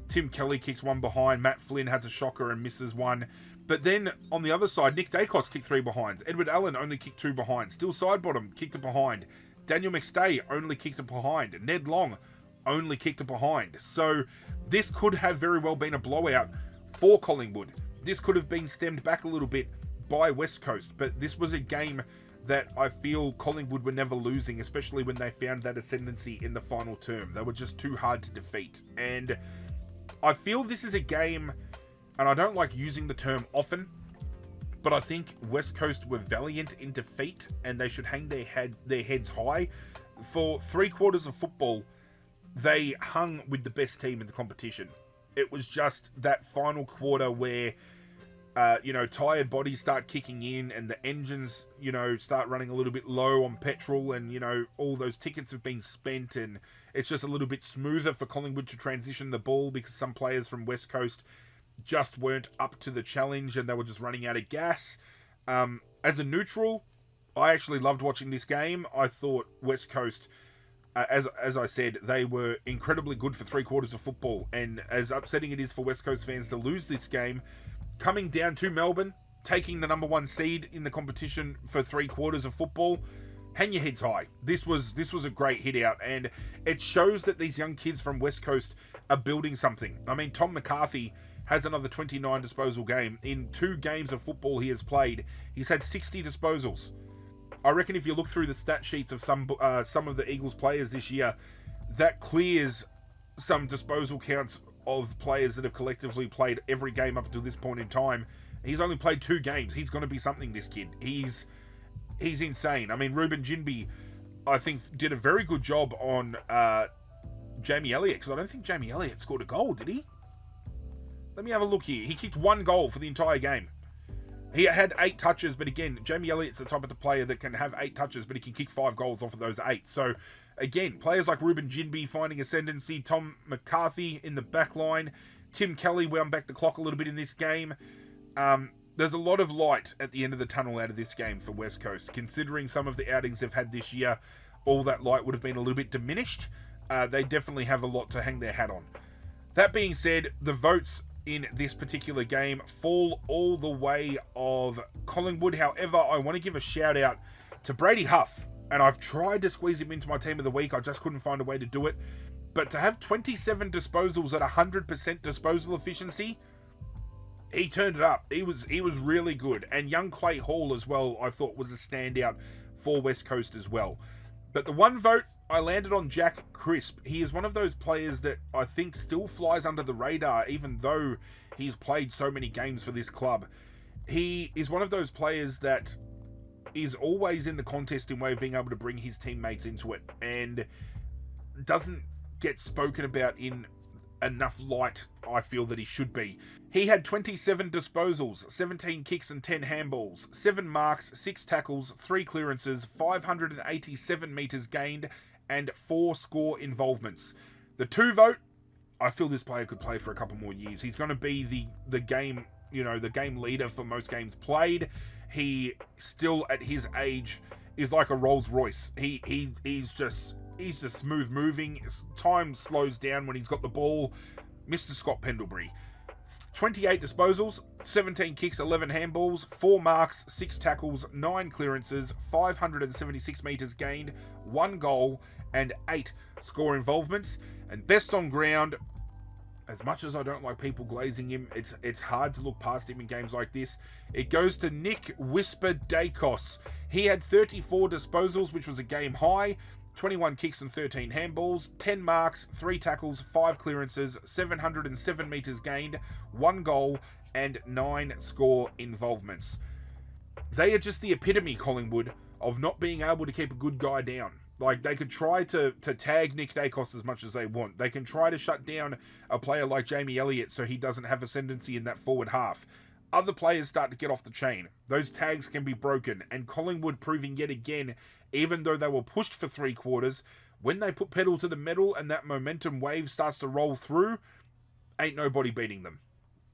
Tim Kelly kicks 1 behind. Matt Flynn has a shocker and misses 1. But then on the other side, Nick Dacos kicked 3 behinds. Edward Allen only kicked 2 behinds. Still Sidebottom kicked a behind. Daniel McStay only kicked a behind. Ned Long only kicked a behind. So this could have very well been a blowout for Collingwood. This could have been stemmed back a little bit by West Coast. But this was a game that I feel Collingwood were never losing, especially when they found that ascendancy in the final term. They were just too hard to defeat. And I feel this is a game, and I don't like using the term often, but I think West Coast were valiant in defeat, and they should hang their heads high. For 3 quarters of football, they hung with the best team in the competition. It was just that final quarter where, tired bodies start kicking in, and the engines, start running a little bit low on petrol, and, all those tickets have been spent, and it's just a little bit smoother for Collingwood to transition the ball because some players from West Coast just weren't up to the challenge and they were just running out of gas. As a neutral, I actually loved watching this game. I thought West Coast, as I said, they were incredibly good for 3 quarters of football. And as upsetting it is for West Coast fans to lose this game, coming down to Melbourne, taking the number 1 seed in the competition for 3 quarters of football, hang your heads high. This was a great hit out, and it shows that these young kids from West Coast are building something. I mean, Tom McCarthy has another 29 disposal game. In 2 games of football he has played, he's had 60 disposals. I reckon if you look through the stat sheets of some of the Eagles players this year, that clears some disposal counts of players that have collectively played every game up until this point in time. He's only played 2 games. He's going to be something, this kid. He's insane. I mean, Ruben Jinby, I think, did a very good job on Jamie Elliott, because I don't think Jamie Elliott scored a goal, did he? Let me have a look here. He kicked 1 goal for the entire game. He had 8 touches, but again, Jamie Elliott's the type of the player that can have 8 touches, but he can kick 5 goals off of those 8. So, again, players like Ruben Jinby finding ascendancy, Tom McCarthy in the back line, Tim Kelly wound back the clock a little bit in this game. There's a lot of light at the end of the tunnel out of this game for West Coast. Considering some of the outings they've had this year, all that light would have been a little bit diminished. They definitely have a lot to hang their hat on. That being said, the votes in this particular game fall all the way of Collingwood. However, I want to give a shout out to Brady Huff, and I've tried to squeeze him into my team of the week. I just couldn't find a way to do it. But to have 27 disposals at 100% disposal efficiency, he turned it up. He was really good. And young Clay Hall as well, I thought, was a standout for West Coast as well. But the one vote, I landed on Jack Crisp. He is one of those players that I think still flies under the radar, even though he's played so many games for this club. He is one of those players that is always in the contest in way of being able to bring his teammates into it, and doesn't get spoken about in enough light, I feel, that he should be. He had 27 disposals, 17 kicks and 10 handballs, 7 marks, 6 tackles, 3 clearances, 587 metres gained, and 4 score involvements. The 2 vote, I feel this player could play for a couple more years. He's going to be the game, the game leader for most games played. He still, at his age, is like a Rolls Royce. He's just smooth moving. Time slows down when he's got the ball. Mr. Scott Pendlebury. 28 disposals, 17 kicks, 11 handballs, 4 marks, 6 tackles, 9 clearances, 576 metres gained, 1 goal, and 8 score involvements. And best on ground, as much as I don't like people glazing him, it's hard to look past him in games like this. It goes to Nick Whisper Dacos. He had 34 disposals, which was a game high, 21 kicks and 13 handballs, 10 marks, 3 tackles, 5 clearances, 707 metres gained, 1 goal, and 9 score involvements. They are just the epitome, Collingwood, of not being able to keep a good guy down. Like, they could try to tag Nick Dacos as much as they want. They can try to shut down a player like Jamie Elliott so he doesn't have ascendancy in that forward half. Other players start to get off the chain. Those tags can be broken, and Collingwood proving yet again, even though they were pushed for 3 quarters, when they put pedal to the metal and that momentum wave starts to roll through, ain't nobody beating them.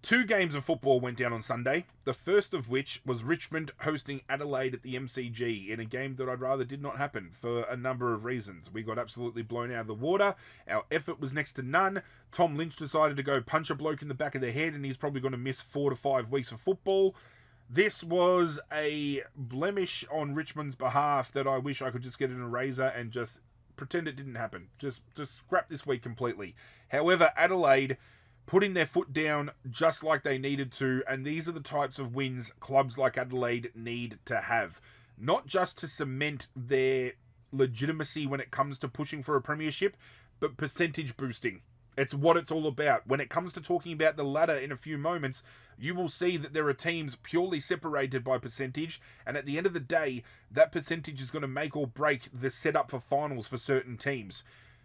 2 games of football went down on Sunday, the first of which was Richmond hosting Adelaide at the MCG in a game that I'd rather did not happen for a number of reasons. We got absolutely blown out of the water, our effort was next to none, Tom Lynch decided to go punch a bloke in the back of the head and he's probably going to miss 4 to 5 weeks of football. This was a blemish on Richmond's behalf that I wish I could just get an eraser and just pretend it didn't happen. Just scrap this week completely. However, Adelaide putting their foot down just like they needed to, and these are the types of wins clubs like Adelaide need to have. Not just to cement their legitimacy when it comes to pushing for a premiership, but percentage boosting. It's what it's all about. When it comes to talking about the ladder in a few moments, you will see that there are teams purely separated by percentage, and at the end of the day, that percentage is going to make or break the setup for finals for certain teams.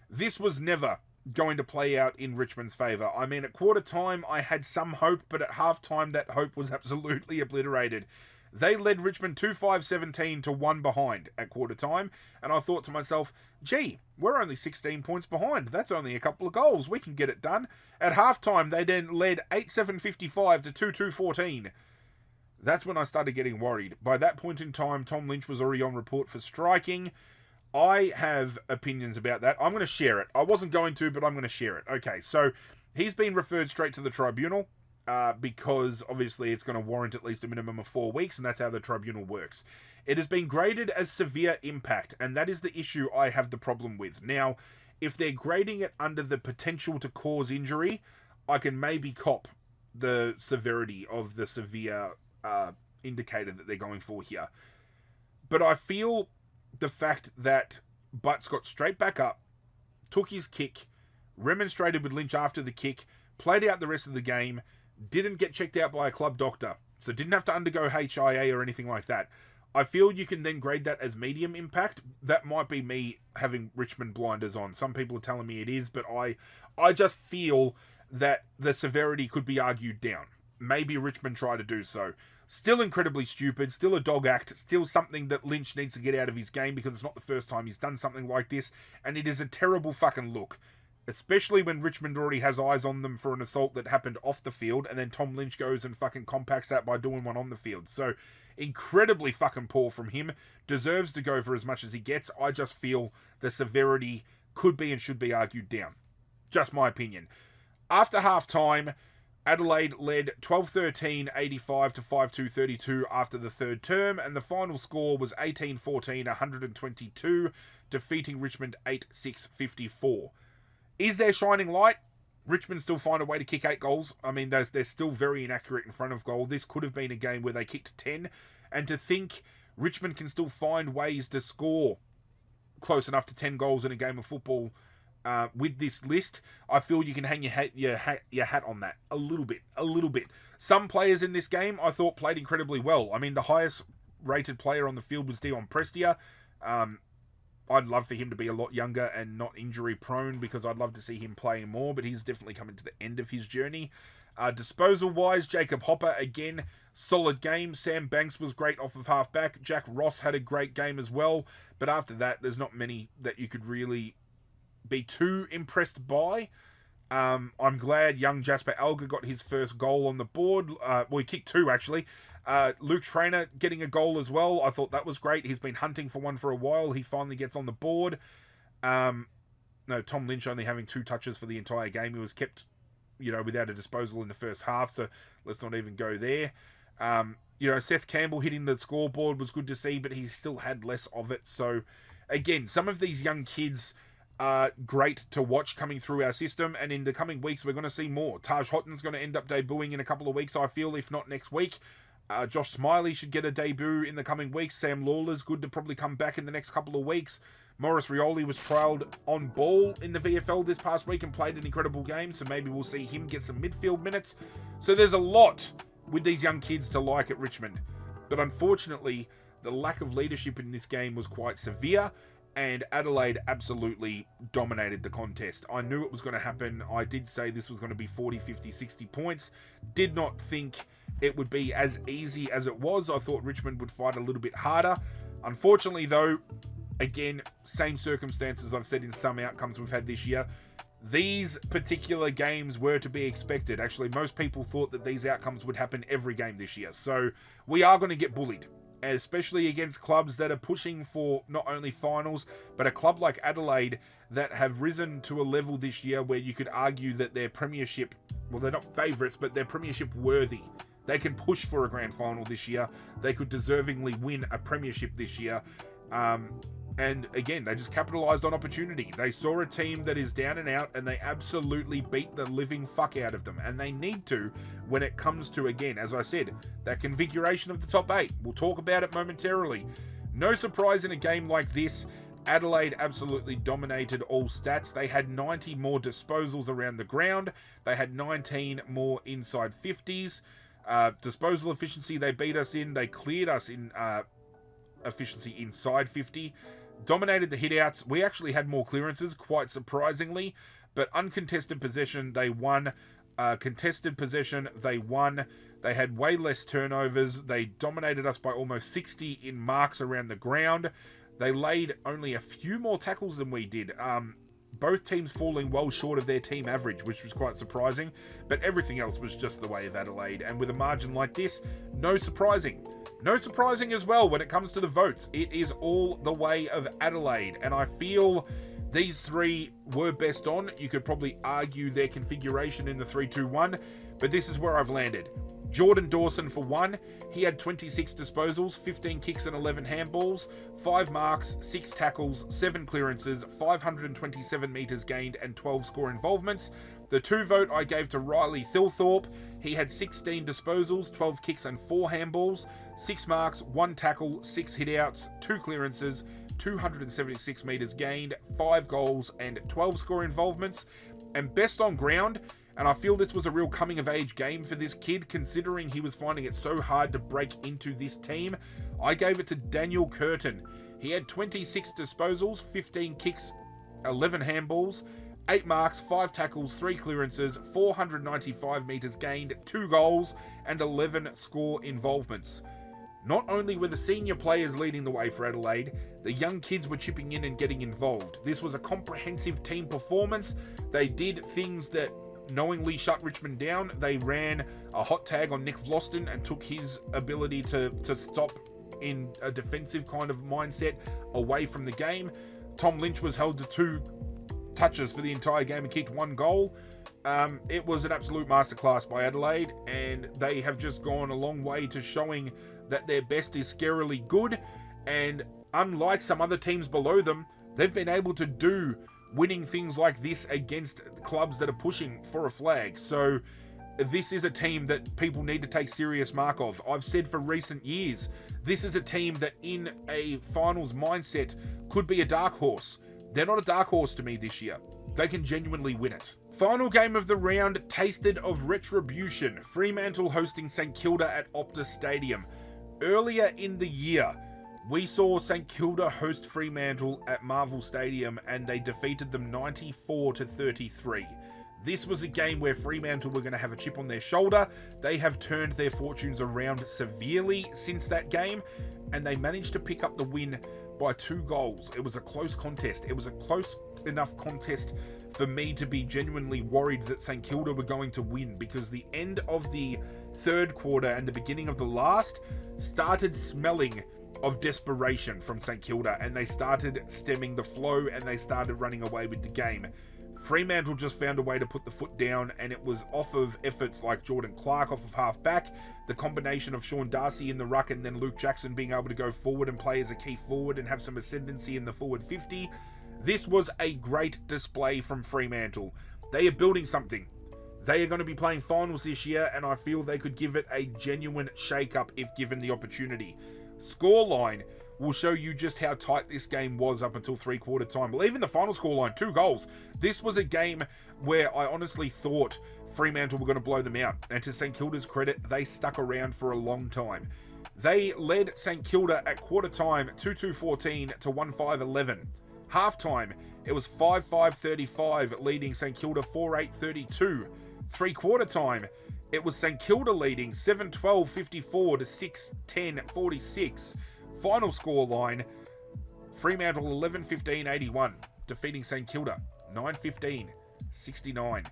This was never going to play out in Richmond's favour. I mean, at quarter time, I had some hope, but at half time, that hope was absolutely obliterated. They led Richmond 2-5-17 to 1 behind at quarter time, and I thought to myself, gee, we're only 16 points behind. That's only a couple of goals. We can get it done. At half time, they then led 8-7-55 to 2-2-14. That's when I started getting worried. By that point in time, Tom Lynch was already on report for striking. I have opinions about that. I'm going to share it. I wasn't going to, but I'm going to share it. Okay, so he's been referred straight to the tribunal because obviously it's going to warrant at least a minimum of 4 weeks, and that's how the tribunal works. It has been graded as severe impact, and that is the issue I have the problem with. Now, if they're grading it under the potential to cause injury, I can maybe cop the severity of the severe indicator that they're going for here. But I feel the fact that Butts got straight back up, took his kick, remonstrated with Lynch after the kick, played out the rest of the game, didn't get checked out by a club doctor, so didn't have to undergo HIA or anything like that. I feel you can then grade that as medium impact. That might be me having Richmond blinders on. Some people are telling me it is, but I just feel that the severity could be argued down. Maybe Richmond try to do so. Still incredibly stupid, still a dog act, still something that Lynch needs to get out of his game because it's not the first time he's done something like this, and it is a terrible fucking look. Especially when Richmond already has eyes on them for an assault that happened off the field, and then Tom Lynch goes and fucking compacts that by doing one on the field. So, incredibly fucking poor from him. Deserves to go for as much as he gets. I just feel the severity could be and should be argued down. Just my opinion. After half-time, Adelaide led 12-13, 85 to 5-2-32 after the third term, and the final score was 18-14, 122, defeating Richmond 8-6-54. Is there shining light? Richmond still find a way to kick 8 goals. I mean, they're still very inaccurate in front of goal. This could have been a game where they kicked 10, and to think Richmond can still find ways to score close enough to 10 goals in a game of football with this list, I feel you can hang your hat on that a little bit. Some players in this game I thought played incredibly well. I mean, the highest rated player on the field was Dion Prestia. I'd love for him to be a lot younger and not injury prone because I'd love to see him playing more, but he's definitely coming to the end of his journey. Disposal wise, Jacob Hopper again, solid game. Sam Banks was great off of half back. Jack Ross had a great game as well, but after that there's not many that you could really be too impressed by. I'm glad young Jasper Alger got his first goal on the board. He kicked 2 actually. Luke Traynor getting a goal as well. I thought that was great. He's been hunting for one for a while. He finally gets on the board. Tom Lynch only having 2 touches for the entire game. He was kept without a disposal in the first half, so let's not even go there. Seth Campbell hitting the scoreboard was good to see, but he still had less of it. So, again, some of these young kids are great to watch coming through our system, and in the coming weeks, we're going to see more. Taj Hotton's going to end up debuting in a couple of weeks, I feel, if not next week. Josh Smiley should get a debut in the coming weeks. Sam Lawler's good to probably come back in the next couple of weeks. Maurice Rioli was trialled on ball in the VFL this past week and played an incredible game, so maybe we'll see him get some midfield minutes. So there's a lot with these young kids to like at Richmond. But unfortunately, the lack of leadership in this game was quite severe, and Adelaide absolutely dominated the contest. I knew it was going to happen. I did say this was going to be 40, 50, 60 points. Did not think it would be as easy as it was. I thought Richmond would fight a little bit harder. Unfortunately, though, again, same circumstances I've said in some outcomes we've had this year. These particular games were to be expected. Actually, most people thought that these outcomes would happen every game this year. So we are going to get bullied, especially against clubs that are pushing for not only finals, but a club like Adelaide that have risen to a level this year where you could argue that they're premiership, well, they're not favourites, but they're premiership worthy. They can push for a grand final this year. They could deservingly win a premiership this year. And again, they just capitalised on opportunity. They saw a team that is down and out, and they absolutely beat the living fuck out of them. And they need to when it comes to, again, as I said, that configuration of the top 8. We'll talk about it momentarily. No surprise in a game like this, Adelaide absolutely dominated all stats. They had 90 more disposals around the ground. They had 19 more inside 50s. Disposal efficiency, they beat us in. They cleared us in efficiency inside 50. Dominated the hitouts. We actually had more clearances, quite surprisingly. But uncontested possession, they won. Contested possession, they won. They had way less turnovers. They dominated us by almost 60 in marks around the ground. They laid only a few more tackles than we did. Both teams falling well short of their team average, which was quite surprising. But everything else was just the way of Adelaide. And with a margin like this, no surprising. No surprising as well when it comes to the votes. It is all the way of Adelaide. And I feel these three were best on. You could probably argue their configuration in the 3-2-1. But this is where I've landed. Jordan Dawson for 1. He had 26 disposals, 15 kicks and 11 handballs, 5 marks, 6 tackles, 7 clearances, 527 metres gained and 12 score involvements. The 2 vote I gave to Riley Thilthorpe. He had 16 disposals, 12 kicks and 4 handballs, 6 marks, 1 tackle, 6 hitouts, 2 clearances, 276 metres gained, 5 goals and 12 score involvements. And best on ground, and I feel this was a real coming-of-age game for this kid, considering he was finding it so hard to break into this team. I gave it to Daniel Curtin. He had 26 disposals, 15 kicks, 11 handballs, 8 marks, 5 tackles, 3 clearances, 495 metres gained, 2 goals, and 11 score involvements. Not only were the senior players leading the way for Adelaide, the young kids were chipping in and getting involved. This was a comprehensive team performance. They did things that knowingly shut Richmond down. They ran a hot tag on Nick Vlosten and took his ability to stop in a defensive kind of mindset away from the game. Tom Lynch was held to 2 touches for the entire game and kicked 1 goal. It was an absolute masterclass by Adelaide, and they have just gone a long way to showing that their best is scarily good. And unlike some other teams below them, they've been able to do winning things like this against clubs that are pushing for a flag. So this is a team that people need to take serious mark of. I've said for recent years, this is a team that in a finals mindset could be a dark horse. They're not a dark horse to me this year. They can genuinely win it. Final game of the round tasted of retribution. Fremantle hosting St Kilda at Optus Stadium. Earlier in the year, we saw St Kilda host Fremantle at Marvel Stadium and they defeated them 94-33. This was a game where Fremantle were going to have a chip on their shoulder. They have turned their fortunes around severely since that game, and they managed to pick up the win by 2 goals. It was a close contest. It was a close enough contest for me to be genuinely worried that St Kilda were going to win, because the end of the third quarter and the beginning of the last started smelling of desperation from St Kilda, and they started stemming the flow and they started running away with the game. Fremantle just found a way to put the foot down, and it was off of efforts like Jordan Clark off of half-back, the combination of Sean Darcy in the ruck and then Luke Jackson being able to go forward and play as a key forward and have some ascendancy in the forward 50. This was a great display from Fremantle. They are building something. They are going to be playing finals this year, and I feel they could give it a genuine shake-up if given the opportunity. Scoreline will show you just how tight this game was up until three-quarter time. Well, even the final scoreline, 2 goals. This was a game where I honestly thought Fremantle were going to blow them out. And to St Kilda's credit, they stuck around for a long time. They led St Kilda at quarter time 2-2-14 to 1-5-11. Half-time, it was 5-5-35, leading St Kilda 4-8-32. Three-quarter time, it was St Kilda leading 7-12-54 to 6-10-46. Final score line, Fremantle 11-15-81, defeating St Kilda 9-15-69.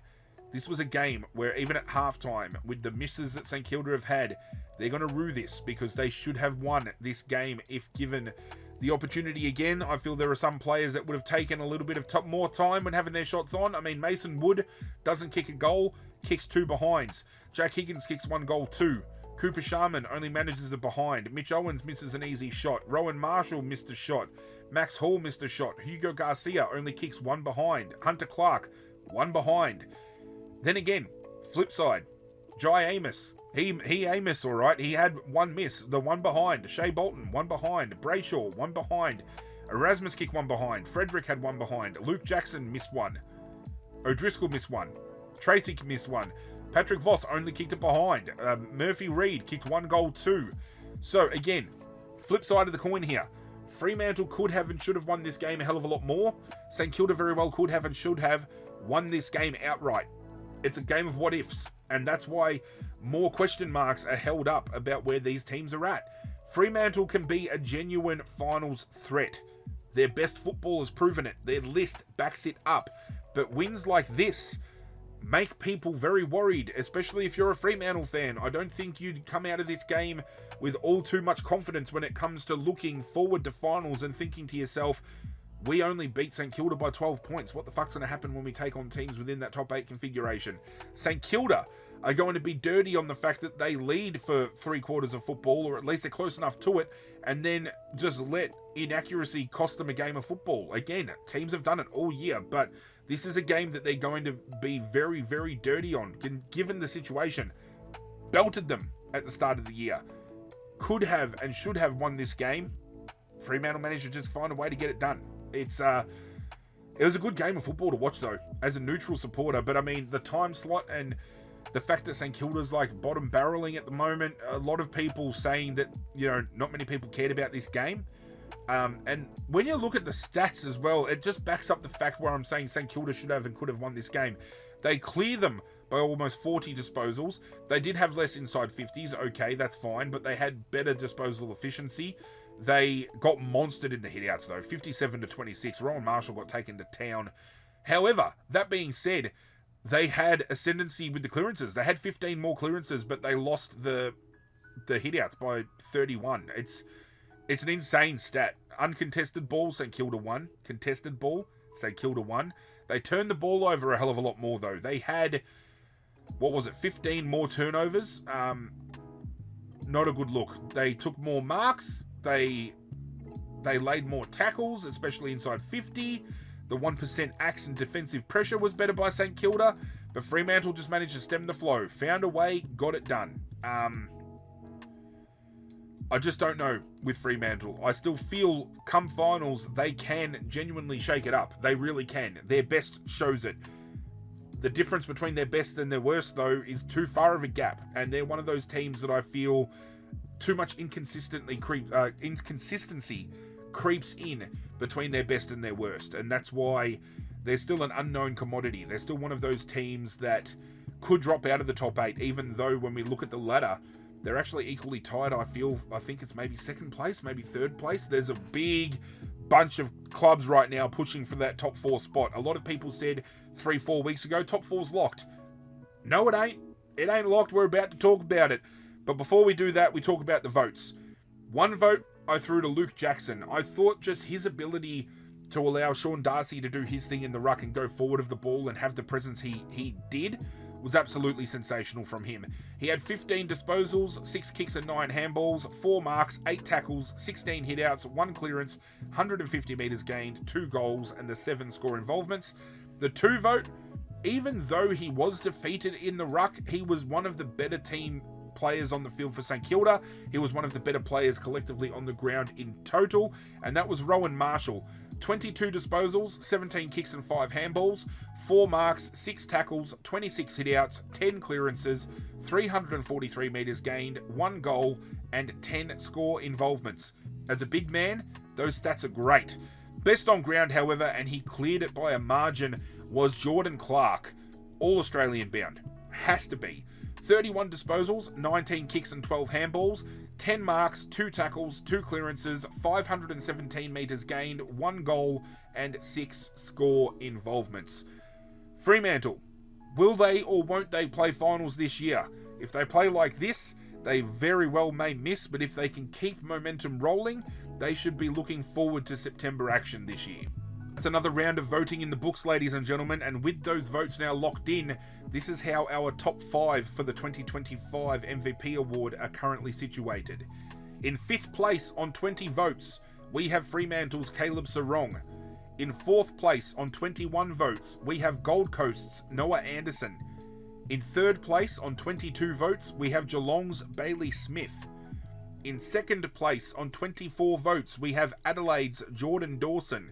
This was a game where even at halftime, with the misses that St Kilda have had, they're going to rue this because they should have won this game if given the opportunity again. I feel there are some players that would have taken a little bit of more time when having their shots on. I mean, Mason Wood doesn't kick a goal, kicks 2 behinds. Jack Higgins kicks 1 goal too. Cooper Sharman only manages a behind. Mitch Owens misses an easy shot. Rowan Marshall missed a shot. Max Hall missed a shot. Hugo Garcia only kicks 1 behind. Hunter Clark, 1 behind. Then again, flip side, Jai Amos. He Amos, all right. He had 1 miss, the 1 behind. Shea Bolton, 1 behind. Brayshaw, 1 behind. Erasmus kicked 1 behind. Frederick had 1 behind. Luke Jackson missed 1. O'Driscoll missed 1. Tracy missed 1. Patrick Voss only kicked it behind. Murphy Reed kicked 1 goal too. So again, flip side of the coin here. Fremantle could have and should have won this game a hell of a lot more. St Kilda very well could have and should have won this game outright. It's a game of what ifs, and that's why more question marks are held up about where these teams are at. Fremantle can be a genuine finals threat. Their best football has proven it. Their list backs it up. But wins like this make people very worried, especially if you're a Fremantle fan. I don't think you'd come out of this game with all too much confidence when it comes to looking forward to finals and thinking to yourself, we only beat St Kilda by 12 points. What the fuck's going to happen when we take on teams within that top 8 configuration? St Kilda are going to be dirty on the fact that they lead for 3/4 of football, or at least they're close enough to it, and then just let inaccuracy cost them a game of football. Again, teams have done it all year, but this is a game that they're going to be very, very dirty on, given the situation. Belted them at the start of the year. Could have and should have won this game. Fremantle managed to just find a way to get it done. It was a good game of football to watch, though, as a neutral supporter. But, I mean, the time slot and the fact that St Kilda's, like, bottom barreling at the moment, a lot of people saying that, you know, not many people cared about this game. And when you look at the stats as well, it just backs up the fact where I'm saying St Kilda should have and could have won this game. They clear them by almost 40 disposals. They did have less inside 50s. Okay, that's fine. But they had better disposal efficiency. They got monstered in the hitouts, though. 57-26. Rowan Marshall got taken to town. However, that being said, they had ascendancy with the clearances. They had 15 more clearances, but they lost the hitouts by 31. It's an insane stat. Uncontested ball, St Kilda won. Contested ball, St Kilda won. They turned the ball over a hell of a lot more, though. They had, 15 more turnovers? Not a good look. They took more marks. They laid more tackles, especially inside 50. The 1% axe and defensive pressure was better by St Kilda, but Fremantle just managed to stem the flow. Found a way, got it done. I just don't know with Fremantle. I still feel come finals, they can genuinely shake it up. They really can. Their best shows it. The difference between their best and their worst, though, is too far of a gap. And they're one of those teams that I feel too much inconsistency creeps in between their best and their worst. And that's why they're still an unknown commodity. They're still one of those teams that could drop out of the top 8, even though when we look at the ladder, they're actually equally tied. I think it's maybe second place, maybe third place. There's a big bunch of clubs right now pushing for that top 4 spot. A lot of people said 3-4 weeks ago, top 4's locked. No, it ain't. It ain't locked. We're about to talk about it. But before we do that, we talk about the votes. 1 vote I threw to Luke Jackson. I thought just his ability to allow Sean Darcy to do his thing in the ruck and go forward of the ball and have the presence he did was absolutely sensational from him. He had 15 disposals, 6 kicks and 9 handballs, 4 marks, 8 tackles, 16 hitouts, 1 clearance, 150 metres gained, 2 goals, and the 7 score involvements. The 2 vote, even though he was defeated in the ruck, he was one of the better team players on the field for St Kilda. He was one of the better players collectively on the ground in total, and that was Rowan Marshall. 22 disposals, 17 kicks and 5 handballs, 4 marks, 6 tackles, 26 hitouts, 10 clearances, 343 metres gained, 1 goal, and 10 score involvements. As a big man, those stats are great. Best on ground, however, and he cleared it by a margin, was Jordan Clark, all Australian bound. Has to be. 31 disposals, 19 kicks and 12 handballs, 10 marks, 2 tackles, 2 clearances, 517 metres gained, 1 goal, and 6 score involvements. Fremantle, will they or won't they play finals this year? If they play like this, they very well may miss, but if they can keep momentum rolling, they should be looking forward to September action this year. That's another round of voting in the books, ladies and gentlemen, and with those votes now locked in, this is how our top 5 for the 2025 MVP award are currently situated. In 5th place on 20 votes, we have Fremantle's Caleb Sarong. In 4th place on 21 votes, we have Gold Coast's Noah Anderson. In 3rd place on 22 votes, we have Geelong's Bailey Smith. In 2nd place on 24 votes, we have Adelaide's Jordan Dawson.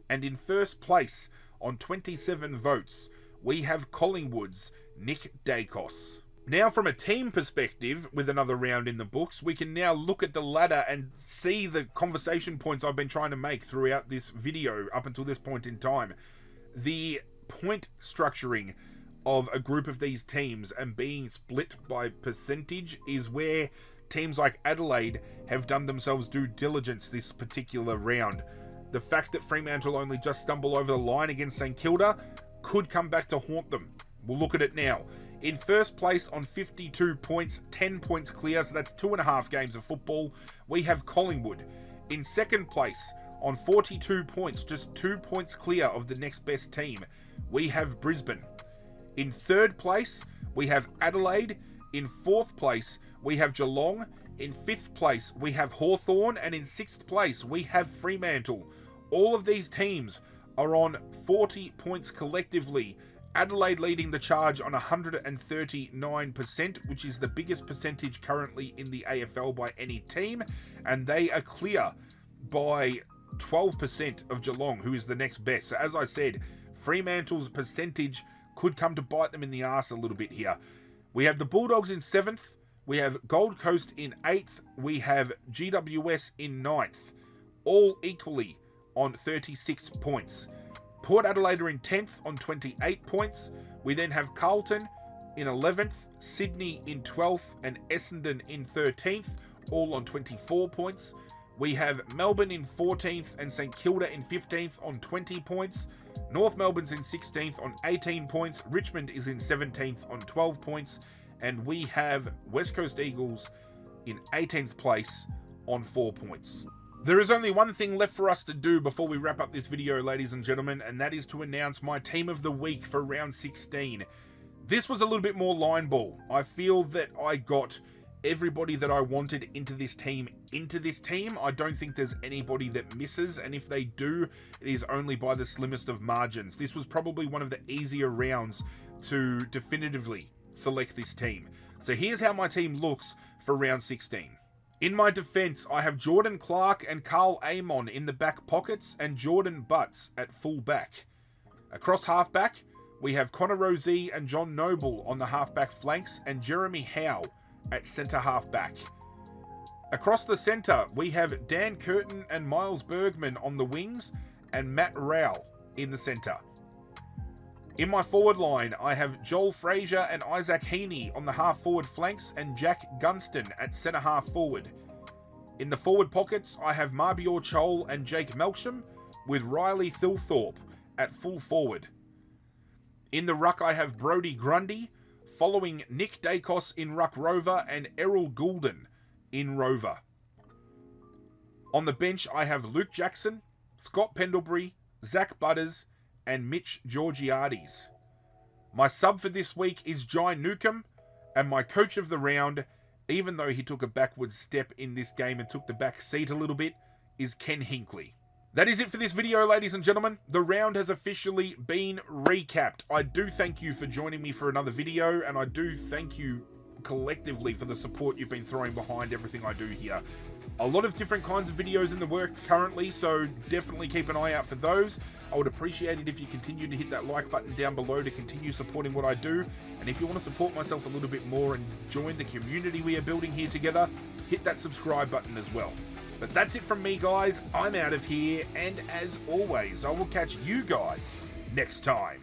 And in 1st place on 27 votes, we have Collingwood's Nick Dacos. Now, from a team perspective, with another round in the books, we can now look at the ladder and see the conversation points I've been trying to make throughout this video up until this point in time. The point structuring of a group of these teams and being split by percentage is where teams like Adelaide have done themselves due diligence this particular round. The fact that Fremantle only just stumbled over the line against St Kilda could come back to haunt them. We'll look at it now. In 1st place on 52 points, 10 points clear, so that's 2.5 games of football, we have Collingwood. In 2nd place on 42 points, just 2 points clear of the next best team, we have Brisbane. In 3rd place, we have Adelaide. In 4th place, we have Geelong. In 5th place, we have Hawthorn, and in 6th place, we have Fremantle. All of these teams are on 40 points collectively. Adelaide leading the charge on 139%, which is the biggest percentage currently in the AFL by any team, and they are clear by 12% of Geelong, who is the next best. So as I said, Fremantle's percentage could come to bite them in the arse a little bit here. We have the Bulldogs in 7th. We have Gold Coast in 8th. We have GWS in 9th. All equally on 36 points. Port Adelaide are in 10th on 28 points. We then have Carlton in 11th, Sydney in 12th, and Essendon in 13th, all on 24 points. We have Melbourne in 14th and St Kilda in 15th on 20 points. North Melbourne's in 16th on 18 points. Richmond is in 17th on 12 points. And we have West Coast Eagles in 18th place on 4 points. There is only one thing left for us to do before we wrap up this video, ladies and gentlemen, and that is to announce my team of the week for round 16. This was a little bit more line ball. I feel that I got everybody that I wanted into this team. I don't think there's anybody that misses, and if they do, it is only by the slimmest of margins. This was probably one of the easier rounds to definitively select this team. So here's how my team looks for round 16. In my defense, I have Jordan Clark and Carl Amon in the back pockets and Jordan Butts at full back. Across halfback, we have Connor Rozee and John Noble on the halfback flanks and Jeremy Howe at centre halfback. Across the centre, we have Dan Curtin and Miles Bergman on the wings and Matt Rowell in the centre. In my forward line, I have Joel Frazier and Isaac Heaney on the half-forward flanks and Jack Gunston at centre-half forward. In the forward pockets, I have Marbior Chol and Jake Melksham, with Riley Thilthorpe at full forward. In the ruck, I have Brodie Grundy, following Nick Dacos in ruck rover and Errol Goulden in rover. On the bench, I have Luke Jackson, Scott Pendlebury, Zach Butters, and Mitch Georgiades. My sub for this week is Jai Newcomb, and my coach of the round, even though he took a backwards step in this game and took the back seat a little bit, is Ken Hinkley. That is it for this video, ladies and gentlemen. The round has officially been recapped. I do thank you for joining me for another video, and I do thank you collectively for the support you've been throwing behind everything I do here. A lot of different kinds of videos in the works currently, so definitely keep an eye out for those. I would appreciate it if you continue to hit that like button down below to continue supporting what I do. And if you want to support myself a little bit more and join the community we are building here together, hit that subscribe button as well. But that's it from me, guys. I'm out of here, and as always, I will catch you guys next time.